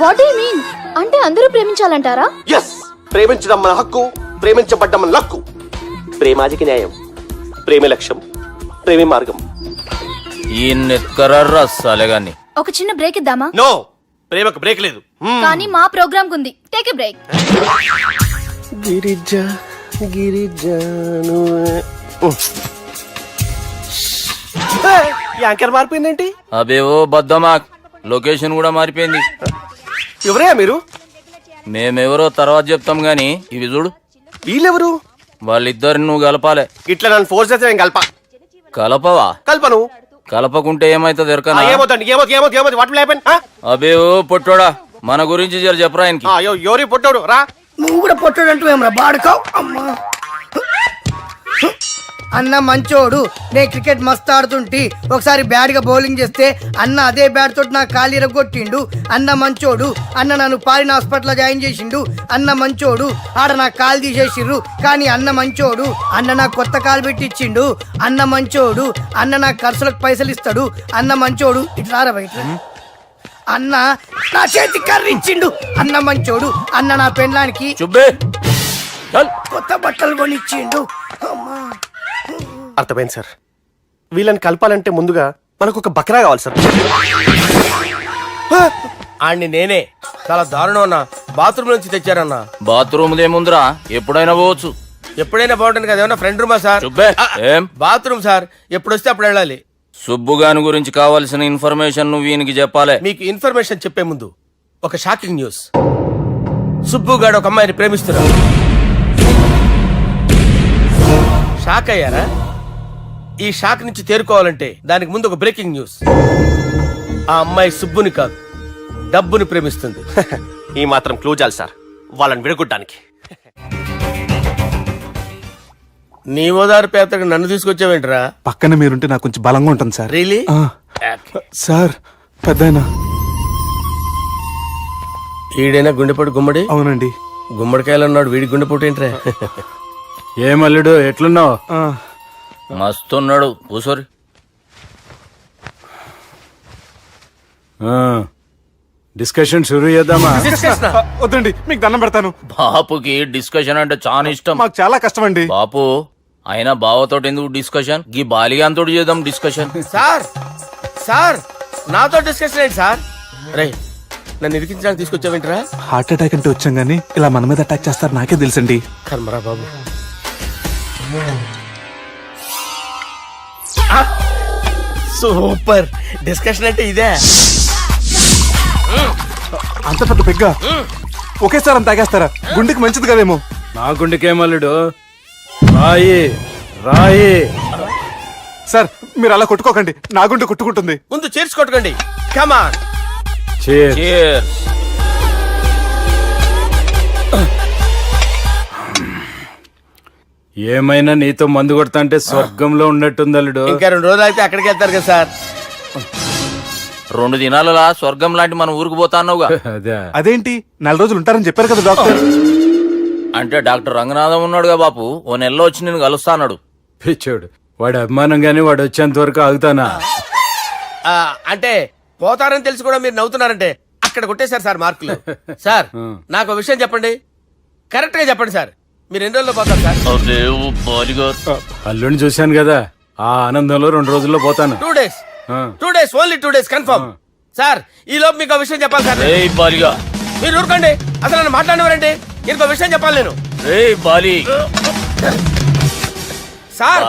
Speaker 9: What do you mean? అంటే అందరూ ప్రేమించాలంటారా?
Speaker 3: ఎస్, ప్రేమించడం మన హక్కు, ప్రేమించబడ్డం మన లక్కు. ప్రేమాదికి న్యాయం, ప్రేమ లక్ష్యం, ప్రేమ మార్గం.
Speaker 7: ఈ నెత్కరర్రా సాలెగాన్ని.
Speaker 9: ఒక చిన్న బ్రేక్ ఇద్దామా?
Speaker 3: నో, ప్రేమకు బ్రేక్ లేదు.
Speaker 9: కానీ మా ప్రోగ్రామ్ ఉంది. Take a break.
Speaker 3: యాంకర్ మారిపోయిందేంటి?
Speaker 7: అబేవో బద్దమా, లొకేషన్ కూడా మారిపోయింది.
Speaker 3: ఎవరయ్యా మీరు?
Speaker 7: మేమెవరో తర్వాత చెప్తాం గాని ఇవి చూడు.
Speaker 3: వీళ్ళెవరు?
Speaker 7: వాళ్ళిద్దరిని నువ్వు కలపాలే.
Speaker 3: ఇట్లా నన్ను ఫోర్స్ చేస్తే నేను
Speaker 7: కలపవా?
Speaker 3: కల్పను.
Speaker 7: కలపకుంటే ఏమైతుంది ఎరకనా?
Speaker 3: ఏమవుతుంది? What will happen?
Speaker 7: అబేవో పొట్టోడా, మన గురించి జర చెప్పరా ఆయనకి.
Speaker 3: ఎవరి పొట్టోడు రా.
Speaker 2: నువ్వు కూడా పొట్టాడంటూ ఏమరా బాడుకావు? అమ్మా అన్న మంచోడు. నేను క్రికెట్ మస్తు ఆడుతుంటి, ఒకసారి బ్యాట్ గా బౌలింగ్ చేస్తే అన్న అదే బ్యాట్ తోటి నా కాలు ఇరగొట్టిండు. అన్న మంచోడు. అన్న నన్ను పాలిన హాస్పిటల్ జాయిన్ చేసిండు. అన్న మంచోడు. ఆడ నా కాలు తీసేసిర్రు, కానీ అన్న మంచోడు. అన్న నాకు కొత్త కాలు పెట్టిచ్చిండు. అన్న మంచోడు. అన్న నాకు ఖర్చులకు పైసలు ఇస్తాడు. అన్న మంచోడు. ఇట్లా బయట అన్న నా చేతి కర్రీ ఇచ్చిండు. అన్న మంచోడు. అన్న నా పెళ్ళానికి కొత్త బట్టలు కొనిచ్చిండు. అమ్మా
Speaker 3: అర్థమైంది సార్. వీళ్ళని కలపాలంటే ముందుగా మనకు ఒక బక్రా కావాలి సార్.
Speaker 2: ఆడిని నేనే. చాలా దారుణం అన్న. బాత్రూమ్ నుంచి తెచ్చారన్నా.
Speaker 7: బాత్రూమ్ దేముందిరా, ఎప్పుడైనా పోవచ్చు.
Speaker 2: ఎప్పుడైనా బాగుంటుంది కదా. ఏమన్నా ఫ్రెండ్ రూమా సార్?
Speaker 7: ఏం
Speaker 2: బాత్రూమ్ సార్, ఎప్పుడు వస్తే అప్పుడు వెళ్ళాలి.
Speaker 7: సుబ్బుగాని గురించి కావాల్సిన ఇన్ఫర్మేషన్ నువ్వు ఈయనకి చెప్పాలి.
Speaker 2: మీకు ఇన్ఫర్మేషన్ చెప్పే ముందు ఒక షాకింగ్ న్యూస్. సుబ్బుగాడు ఒక అమ్మాయిని ప్రేమిస్తున్నాడు. షాక్ అయ్యారా? ఈ షాక్ నుంచి తేరుకోవాలంటే దానికి ముందు ఒక బ్రేకింగ్ న్యూస్. ఆ అమ్మాయి సుబ్బుని కాదు, డబ్బుని ప్రేమిస్తుంది.
Speaker 3: ఈ మాత్రం క్లూ చాలు సార్ వాళ్ళని విడగొట్టడానికి.
Speaker 2: నీ ఓదారు పేదకు నన్ను తీసుకొచ్చావేంట్రా?
Speaker 1: పక్కన మీరుంటే నాకు కొంచెం బలంగా ఉంటుంది సార్.
Speaker 2: రియలీ?
Speaker 1: సార్ పెద్దయినా.
Speaker 2: ఈడైనా గుండెపోటు గుమ్మడి?
Speaker 1: అవునండి.
Speaker 2: గుమ్మడికాయలు ఉన్నాడు, వీడి గుండెపోటు ఏంట్రా?
Speaker 10: ఏమల్లుడు ఎట్లున్నావు?
Speaker 7: మస్తున్నాడు. కూసోరి.
Speaker 10: డిస్కషన్ షురూ చేద్దామా?
Speaker 1: వద్దండి, మీకు దండం పెడతాను.
Speaker 7: బాపుకి డిస్కషన్ అంటే చాలా ఇష్టం.
Speaker 1: మాకు చాలా కష్టం అండి.
Speaker 7: బాపు అయినా బావతో ఎందుకు డిస్కషన్? గీ బాలిగాంతో చేద్దాం డిస్కషన్.
Speaker 2: సార్ సార్ నాతో డిస్కషన్ ఏంటి సార్? రే నన్ను ఇరికించడానికి తీసుకొచ్చావేంట్రా?
Speaker 1: హార్ట్ అటాక్ అంటే వచ్చాం గానీ ఇలా మన మీద అటాక్ చేస్తారు నాకే తెలుసండి.
Speaker 2: కర్మరా బాబు. సూపర్ డిస్కషన్ అంటే ఇదే.
Speaker 1: అంత పెద్ద పెగ్గ ఒకేసారి అంత తాగేస్తారా? గుండెకి మంచిది కదేమో.
Speaker 10: నా గుండెకేమల్లుడు రాయి రాయి.
Speaker 1: సార్ మీరు అలా కొట్టుకోకండి, నా గుండె కొట్టుకుంటుంది.
Speaker 2: ముందు చేర్చుకొట్టుకోండి. కమాన్.
Speaker 7: Cheers.
Speaker 10: ఏమైనా నీతో మందు కొడతా అంటే స్వర్గంలో ఉన్నట్టుంది అల్లుడు.
Speaker 2: ఇంకా 2 రోజులు అయితే అక్కడికి వెళ్తారు కదా సార్.
Speaker 7: 2 దినాలలా స్వర్గం లాంటి మనం ఊరికి పోతా అన్నావుగా.
Speaker 10: అదే
Speaker 1: అదేంటి 4 రోజులు ఉంటారని చెప్పారు కదా డాక్టర్.
Speaker 7: అంటే డాక్టర్ రంగనాథం ఉన్నాడుగా బాపు, ఓ నెలలో వచ్చి నేను కలుస్తా అన్నాడు.
Speaker 10: పిచ్చోడు, వాడి అభిమానం గాని వాడు వచ్చేంత వరకు ఆగుతానా?
Speaker 2: అంటే పోతారని తెలిసి కూడా మీరు నవ్వుతున్నారంటే అక్కడ కొట్టేశారు సార్ మార్కులు. సార్ నాకు ఒక విషయం చెప్పండి, కరెక్ట్ గా చెప్పండి సార్. మీరు ఎన్ని రోజుల్లో పోతారు సార్?
Speaker 10: అల్లుడిని చూశాను కదా, ఆ ఆనందంలో 2 రోజుల్లో పోతాను.
Speaker 2: 2 days. 2 days, only 2 days confirm. Sir ఈ లోపు మీకు ఒక విషయం చెప్పాలి సార్. మీరు ఊరుకోండి, అసలు నన్ను మాట్లాడినవారండి. ఇంకో విషయం చెప్పాలి నేను. సార్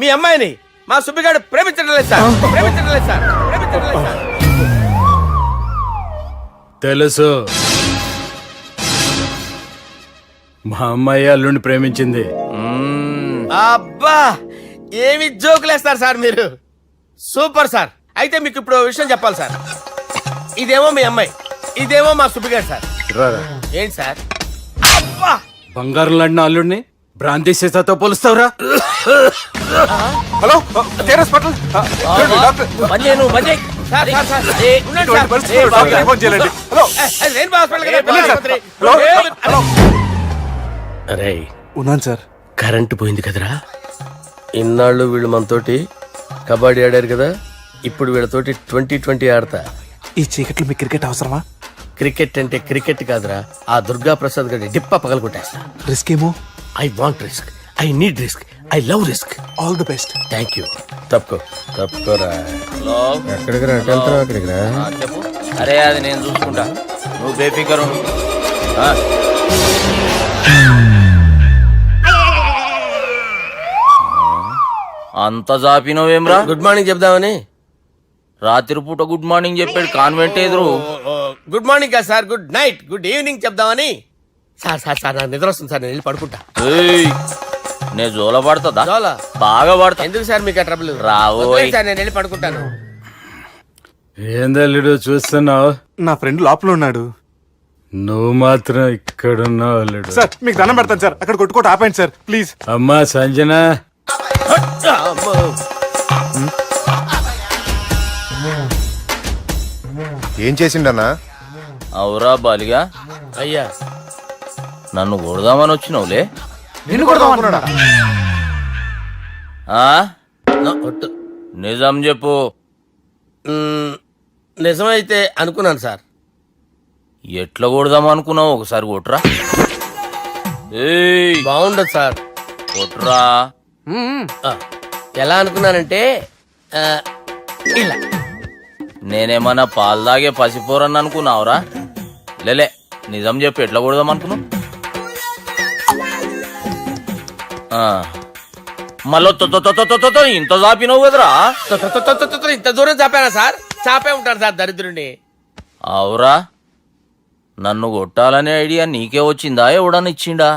Speaker 2: మీ అమ్మాయిని మా సుబ్బిగాడు ప్రేమించడం లేదు సార్. ప్రేమించడం లేదు సార్. ప్రేమించడం లేదు సార్.
Speaker 10: తెలుసు, మా అమ్మాయి అల్లుడిని ప్రేమించింది.
Speaker 2: అబ్బా ఏమి జోకులేస్తారు సార్ మీరు. Super sir. అయితే మీకు ఇప్పుడు ఓ విషయం చెప్పాలి సార్. ఇదేమో మీ అమ్మాయి, ఇదేమో మా సుబ్బిగాడు సార్.
Speaker 10: రారా.
Speaker 2: ఏంటి సార్? అబ్బా
Speaker 10: బంగారం లాంటి అల్లుడిని భ్రాంతి సీసాతో పోలుస్తావురా?
Speaker 1: Hello Care Hospital doctor.
Speaker 2: Sir sir sir ఉండండి
Speaker 1: ఇటువంటి
Speaker 2: సార్.
Speaker 1: పరిస్థితుల్లో డాక్టర్ ఫోన్ చేయాలండి. హలో
Speaker 2: అది రెయిన్బో హాస్పిటల్ కదా, పిల్లల ఆసుపత్రి.
Speaker 1: హలో
Speaker 2: అరే
Speaker 1: ఉన్నాను సార్.
Speaker 2: కరెంటు పోయింది కదరా. ఇన్నాళ్ళు వీళ్ళు మనతోటి కబడ్డీ ఆడారు కదా, ఇప్పుడు వీళ్ళతోటి 2020 ఆడతా.
Speaker 1: ఈ చీకట్లో మీకు క్రికెట్ అవసరమా?
Speaker 2: క్రికెట్ అంటే క్రికెట్ కాదురా, ఆ దుర్గా ప్రసాద్ గారి డిప్ప పగల కొట్టేస్తా.
Speaker 1: రిస్క్ ఏమో.
Speaker 2: I want risk, I need risk, I love risk.
Speaker 1: All the best.
Speaker 2: Thank you. తప్పుకోరా. ఎక్కడికి రా? అక్కడికి రా.
Speaker 7: చెప్పు. అరే అది నేను చూసుకుంటా, నువ్వు బేఫికర్ ఉండు. అంత జాపినవేమ్రా?
Speaker 2: గుడ్ మార్నింగ్ చెప్దామని.
Speaker 7: రాత్రి పూట గుడ్ మార్నింగ్ చెప్పాడు కాన్వెంట్ ఎదురు.
Speaker 2: గుడ్ మార్నింగ్ కాదు sir, good night, good evening చెప్దామని. సార్ సార్ సార్ నాకు నిద్ర వస్తుంది సార్, నేను వెళ్ళి పడుకుంటా.
Speaker 7: నేను జోల పడుతుందా?
Speaker 2: జోలా?
Speaker 7: బాగా పడతా.
Speaker 2: ఎందుకు సార్ మీకు ఆ ట్రబుల్?
Speaker 7: రావోయ్
Speaker 2: సార్ నేను వెళ్ళి పడుకుంటాను.
Speaker 10: ఏందల్లుడు చూస్తున్నావు?
Speaker 1: నా ఫ్రెండ్ లోపల ఉన్నాడు.
Speaker 10: నువ్వు మాత్రం ఇక్కడున్నావు అల్లుడు.
Speaker 1: సార్ మీకు దండం పెడతాను సార్, అక్కడ కొట్టుకోట ఆపండి సార్ ప్లీజ్.
Speaker 10: అమ్మా సంజన,
Speaker 6: ఏం చేసిండన్నా?
Speaker 7: అవురా బాలిగా,
Speaker 2: అయ్యా
Speaker 7: నన్ను కొడదామని వచ్చినావులే.
Speaker 1: నిన్ను కొడదామన్నాడా?
Speaker 2: ఒట్టు.
Speaker 7: నిజం చెప్పు.
Speaker 2: నిజమైతే అనుకున్నాను సార్.
Speaker 7: ఎట్లా కొడదాం అనుకున్నావు? ఒకసారి కొట్రా. ఏయ్
Speaker 2: బాగుండదు సార్.
Speaker 7: కొట్రా.
Speaker 2: ఎలా అనుకున్నానంటే ఇలా.
Speaker 7: నేనేమన్నా పాలు తాగే పసిపోరని అనుకున్నావురా? లేలే, నిజం చెప్పు, ఎట్లా కొడదాం అనుకున్నావు? మళ్ళీ ఇంత చాపినావు కదరా?
Speaker 2: ఇంత దూరం చాపానా సార్? చాపే ఉంటారు సార్ దరిద్రుడిని.
Speaker 7: అవురా, నన్ను కొట్టాలనే ఐడియా నీకే వచ్చిందా? ఎవడన్నా ఇచ్చిండా?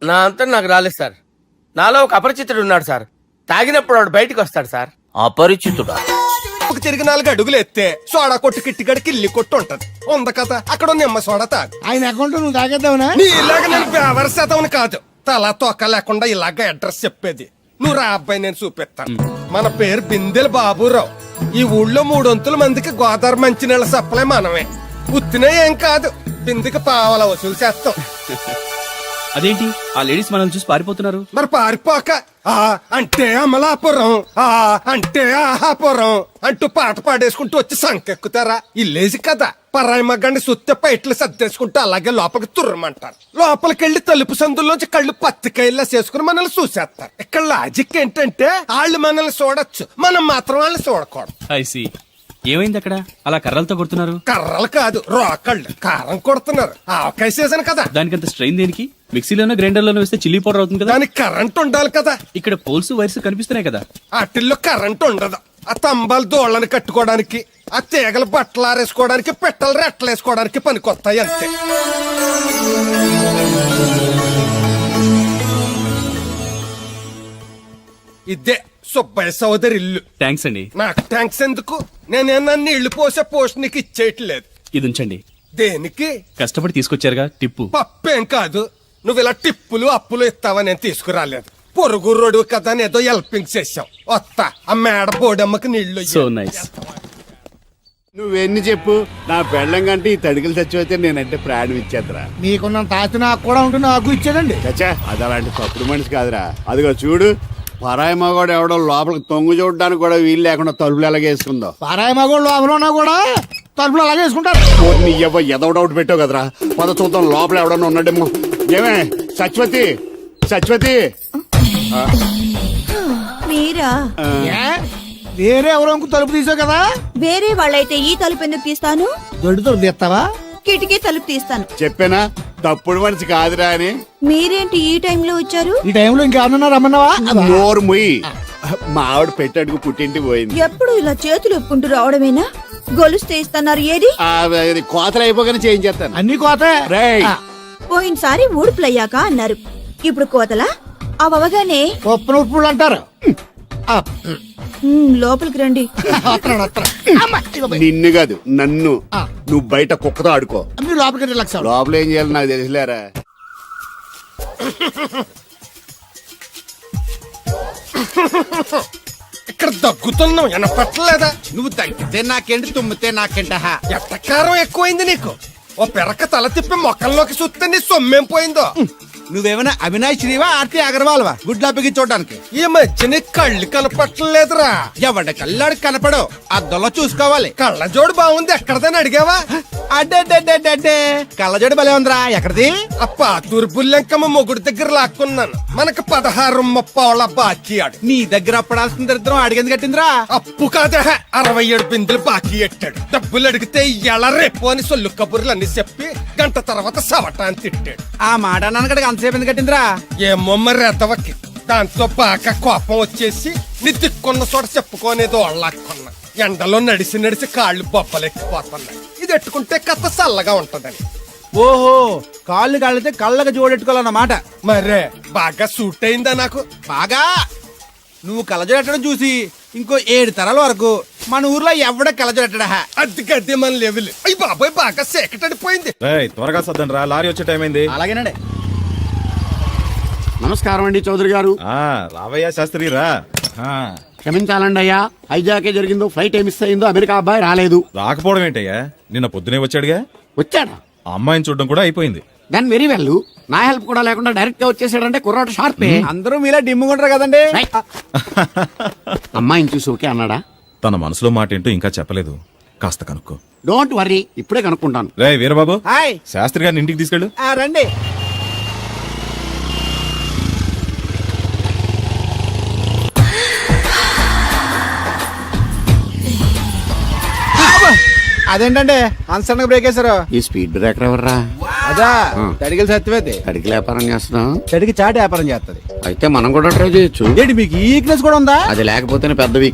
Speaker 2: నా అంతా నాకు రాలేదు సార్. నాలో ఒక అపరిచితుడు ఉన్నాడు సార్. తాగినప్పుడు వాడు బయటకు వస్తాడు సార్.
Speaker 7: అపరిచితుడా?
Speaker 6: ఒక తిరిగి 4 అడుగులు ఎత్తే సోడా కొట్టు కిట్టిగడి కిల్లి కొట్టు ఉంటది. ఉంది కథ అక్కడ నిమ్మ సోడా తాగు.
Speaker 8: ఆయన అకౌంట్ నువ్వు తాగేద్దావునా?
Speaker 6: నీ ఇలాగ నేను బేవర్ శాతం కాదు, తల తోక లేకుండా ఇలాగ అడ్రస్ చెప్పేది. నువ్వు రా అబ్బాయి, నేను చూపిస్తాను. మన పేరు బిందెల బాబురావు. ఈ ఊళ్ళో 300 మందికి గోదావరి మంచినీళ్ళ సప్లై మనమే. ఉత్తినే ఏం కాదు, బిందెకి పావల వసూలు చేస్తాం.
Speaker 13: అదేంటి ఆ లేడీస్ మనల్ని చూసి పారిపోతున్నారు?
Speaker 6: మరి పారిపోక ఆ అంటే అమలాపురం, ఆ అంటే ఆహాపురం అంటూ పాట పాడేసుకుంటూ వచ్చి సంకెక్కుతారా? ఇల్లేసి కదా పరాయి మగ్గాన్ని సుత్తే పైట్లు సర్దేసుకుంటూ అలాగే లోపలికి తుర్రమంటారు. లోపలికెళ్లి తలుపు సందుల్లోంచి కళ్ళు పత్తికాయల్లా చేసుకుని మనల్ని చూసేస్తారు. ఇక్కడ లాజిక్ ఏంటంటే వాళ్ళు మనల్ని చూడొచ్చు, మనం మాత్రం వాళ్ళని చూడకూడదు.
Speaker 13: ఐసి ఏమైంది అక్కడ అలా కర్రలతో కొడుతున్నారు?
Speaker 6: కర్రలు కాదు, రోకళ్ళు కారం కొడుతున్నారు. ఆవకాయ సీజన్ కదా,
Speaker 13: దానికంత స్ట్రెయిన్ దేనికి? మిక్సీలోనో గ్రైండర్లోనో వేస్తే చిల్లీ పౌడర్ అవుతుంది కదా.
Speaker 6: దానికి కరెంట్ ఉండాలి కదా.
Speaker 13: ఇక్కడ పోల్స్ వైర్స్ కనిపిస్తున్నాయి కదా.
Speaker 6: వాటిల్లో కరెంట్ ఉండదు. ఆ తంబాలు దోళ్ళని కట్టుకోవడానికి, ఆ తీగలు బట్టలు ఆరేసుకోవడానికి, పెట్టలు రెట్టలేసుకోవడానికి పనికొస్తాయి అంతే. ఇదే సుబ్బయ్య సోదరి ఇల్లు.
Speaker 13: థ్యాంక్స్ అండి.
Speaker 6: నాకు థ్యాంక్స్ ఎందుకు? నేనేనా నీళ్లు పోసే పోస్ట్ నీకు ఇచ్చేయట్లేదు.
Speaker 13: ఇది ఉంచండి.
Speaker 6: దేనికి?
Speaker 13: కష్టపడి తీసుకొచ్చారుగా టిప్పు.
Speaker 6: పప్పేం కాదు, నువ్వు ఇలా టిప్పులు అప్పులు ఇస్తావని నేను తీసుకురాలేదు. పొరుగు రోడ్డు కదా అని ఏదో హెల్పింగ్ చేసావు. వస్తా ఆ మేడ బోడమ్మకి నీళ్లు.
Speaker 13: So nice.
Speaker 11: నువ్వెన్ని చెప్పు, నా పెళ్ళం కంటే ఈ తడికలు చచ్చిపోతే నేనంటే ప్రాణం ఇచ్చేద్దరా.
Speaker 8: మీకున్నంత ఆస్తి నాకు కూడా ఉంటుంది, నాకు ఇచ్చాడండి.
Speaker 11: చచ్చా, అది అలాంటి తప్పుడు మనిషి కాదురా. అదిగో చూడు, పరాయి మగోడు ఎవడో లోపలికి తొంగు చూడడానికి కూడా వీలు లేకుండా తలుపులు ఎలాగేసుకుందో.
Speaker 8: పారాయి మగోళ్ళు లోపల ఉన్నా కూడా తలుపులు అలాగే వేసుకుంటారు.
Speaker 11: నీ ఎవ ఎదవ డౌట్ పెట్టావు కదరా. పద చూద్దాం లోపల ఎవడన్నా ఉన్నాడేమో. ఏమే సత్యవతి, సత్యవతి.
Speaker 12: మీరా?
Speaker 8: ఏ? వేరే ఎవరో తలుపు తీసావు కదా.
Speaker 12: వేరే వాళ్ళైతే ఈ తలుపు ఎందుకు తీస్తాను?
Speaker 8: దొడ్డు తలుపు తీస్తావా?
Speaker 12: కిటికీ తలుపు తీస్తాను.
Speaker 11: చెప్పానా తప్పుడు మనిషి కాదురా అని.
Speaker 12: మీరేంటి ఈ టైంలో వచ్చారు?
Speaker 8: ఈ టైంలో ఇంకేమన్నా రమ్మన్నావా?
Speaker 11: నోరు ముయ్యి. మా ఆవిడ పెట్టడుకు పుట్టింటి పోయింది.
Speaker 12: ఎప్పుడు ఇలా చేతులు ఒప్పుకుంటూ రావడమేనా? గొలుస్తే ఇస్తున్నారు ఏది?
Speaker 11: అది కోతలు అయిపోగానే చేయించేస్తాను.
Speaker 8: అన్ని కోతే.
Speaker 11: రేయ్,
Speaker 12: పోయినసారి ఊడుపులయ్యాక అన్నారు, ఇప్పుడు కోతలా? అవగానే
Speaker 8: ఉప్పున ఉప్పులు అంటారు.
Speaker 12: లోపలికి రండి.
Speaker 11: నిన్ను కాదు నన్ను. నువ్వు బయట కుక్కతో ఆడుకో.
Speaker 8: మీరు లోపలికి రిలాక్స్ అవ్వండి.
Speaker 11: లోపల ఏం చేయాలి నాకు తెలిసిలేరా.
Speaker 6: ఇక్కడ దగ్గుతున్నావు వినపట్టలేదా?
Speaker 11: నువ్వు తగ్గితే నాకేంటి, తుమ్మితే నాకేంట.
Speaker 6: ఎట్టకారం ఎక్కువైంది నీకు. ఓ పెరక తల తిప్పి మొక్కల్లోకి చూస్తే నీ సొమ్మేం పోయిందో.
Speaker 11: నువ్వేమైనా అవినాష్ శ్రీవా, ఆర్తి అగర్వాల్వా గుడ్లా పిగి చూడడానికి?
Speaker 6: ఈ మధ్య నీ కళ్ళు కనపట్టలేదురా.
Speaker 11: ఎవడ కళ్ళాడు కనపడవు, అద్దంలో చూసుకోవాలి.
Speaker 6: కళ్ళజోడు బాగుంది, ఎక్కడదని అడిగావా?
Speaker 11: అడ్డే కళ్ళజోడు భలే ఉందిరా. ఎక్కడిది?
Speaker 6: అప్ప తూర్పుల్లెంకమ్మ మొగుడు దగ్గర లాక్కున్నాను. మనకు 16 బాకీ ఆడు.
Speaker 11: నీ దగ్గర అప్పడాల్సిన దరిద్రం అడిగింది కట్టిందిరా.
Speaker 6: అప్పు కాదే 67 బిందులు బాకీ ఎట్టాడు. డబ్బులు అడిగితే ఎలా రేపు అని సొల్లు కబుర్లు అన్ని చెప్పి గంట తర్వాత సవటాన్ని తిట్టాడు.
Speaker 11: ఆ మాట నాన్నగడికి అంతసేపు ఎందుకు కట్టిందిరా?
Speaker 6: ఏమో మరి ఎదవకి. దాంతో బాగా కోపం వచ్చేసి నీ దిక్కున్న చోట చెప్పుకోనేదో వాళ్ళకున్నా. ఎండలో నడిచి నడిచి కాళ్ళు బొబ్బలెక్కిపోతున్నాయి. ఇది ఎట్టుకుంటే కథ చల్లగా ఉంటదని.
Speaker 11: ఓహో, కాళ్ళు కాళ్ళతే కళ్ళకి జోడెట్టుకోవాలన్నమాట.
Speaker 6: మరే బాగా సూట్ అయిందా నాకు?
Speaker 11: బాగా. నువ్వు కళ్ళజోడెట్టడం చూసి ఇంకో 7 తరాల వరకు మన ఊర్లో ఎవడ కళ్ళజోడెట్టడా.
Speaker 6: అది గడ్డి మన లెవెల్. అయ్యి బాబాయ్ బాగా సేకటడిపోయింది.
Speaker 1: త్వరగా సర్దండి రా, లారీ వచ్చే టైం అయింది.
Speaker 11: అలాగేనండి. నమస్కారం అండి చౌదరి గారు.
Speaker 1: రావయ్యా శాస్త్రి రా.
Speaker 11: క్షమించాలండి అయ్యా, హైజాకే జరిగిందో, ఫ్లైట్ ఏ మిస్ అయిందో, అమెరికా అబ్బాయి రాలేదు.
Speaker 1: రాకపోవడం ఏంటయ్యా, నిన్న పొద్దునే వచ్చాడుగా.
Speaker 11: వచ్చాడా?
Speaker 1: ఆ అమ్మాయిని చూడడం కూడా అయిపోయింది.
Speaker 11: దాని వెరీ వెల్. నా హెల్ప్ కూడా లేకుండా డైరెక్ట్ గా వచ్చేసాడంటే కుర్రాడు షార్పే. అందరూ మీలా డిమ్ముకుంటారు కదండి. అమ్మాయిని చూసి ఓకే అన్నాడా?
Speaker 1: తన మనసులో మాట ఏంటో ఇంకా చెప్పలేదు, కాస్త కనుక్కో.
Speaker 11: డోంట్ వర్రీ, ఇప్పుడే కనుక్కుంటాను.
Speaker 1: రే వీరబాబు,
Speaker 11: హాయ్.
Speaker 1: శాస్త్రి గారిని ఇంటికి తీసుకెళ్ళు.
Speaker 11: రండి.
Speaker 5: అదేంటంటే అన్సడన్ గా బ్రేక్ వేశారు.
Speaker 11: ఈ స్పీడ్ బ్రేకర్ ఎవర్రా?
Speaker 5: అదా తడికలు సత్యవేది.
Speaker 11: తడికి వ్యాపారం చేస్తున్నాం.
Speaker 5: తడికి చాటి వ్యాపారం చేస్తది.
Speaker 11: అయితే మనం కూడా ట్రై చేయొచ్చు.
Speaker 5: ఏంటి మీకు ఈ వీక్నెస్ కూడా ఉందా?
Speaker 11: అది లేకపోతేనే పెద్ద వీక్నెస్.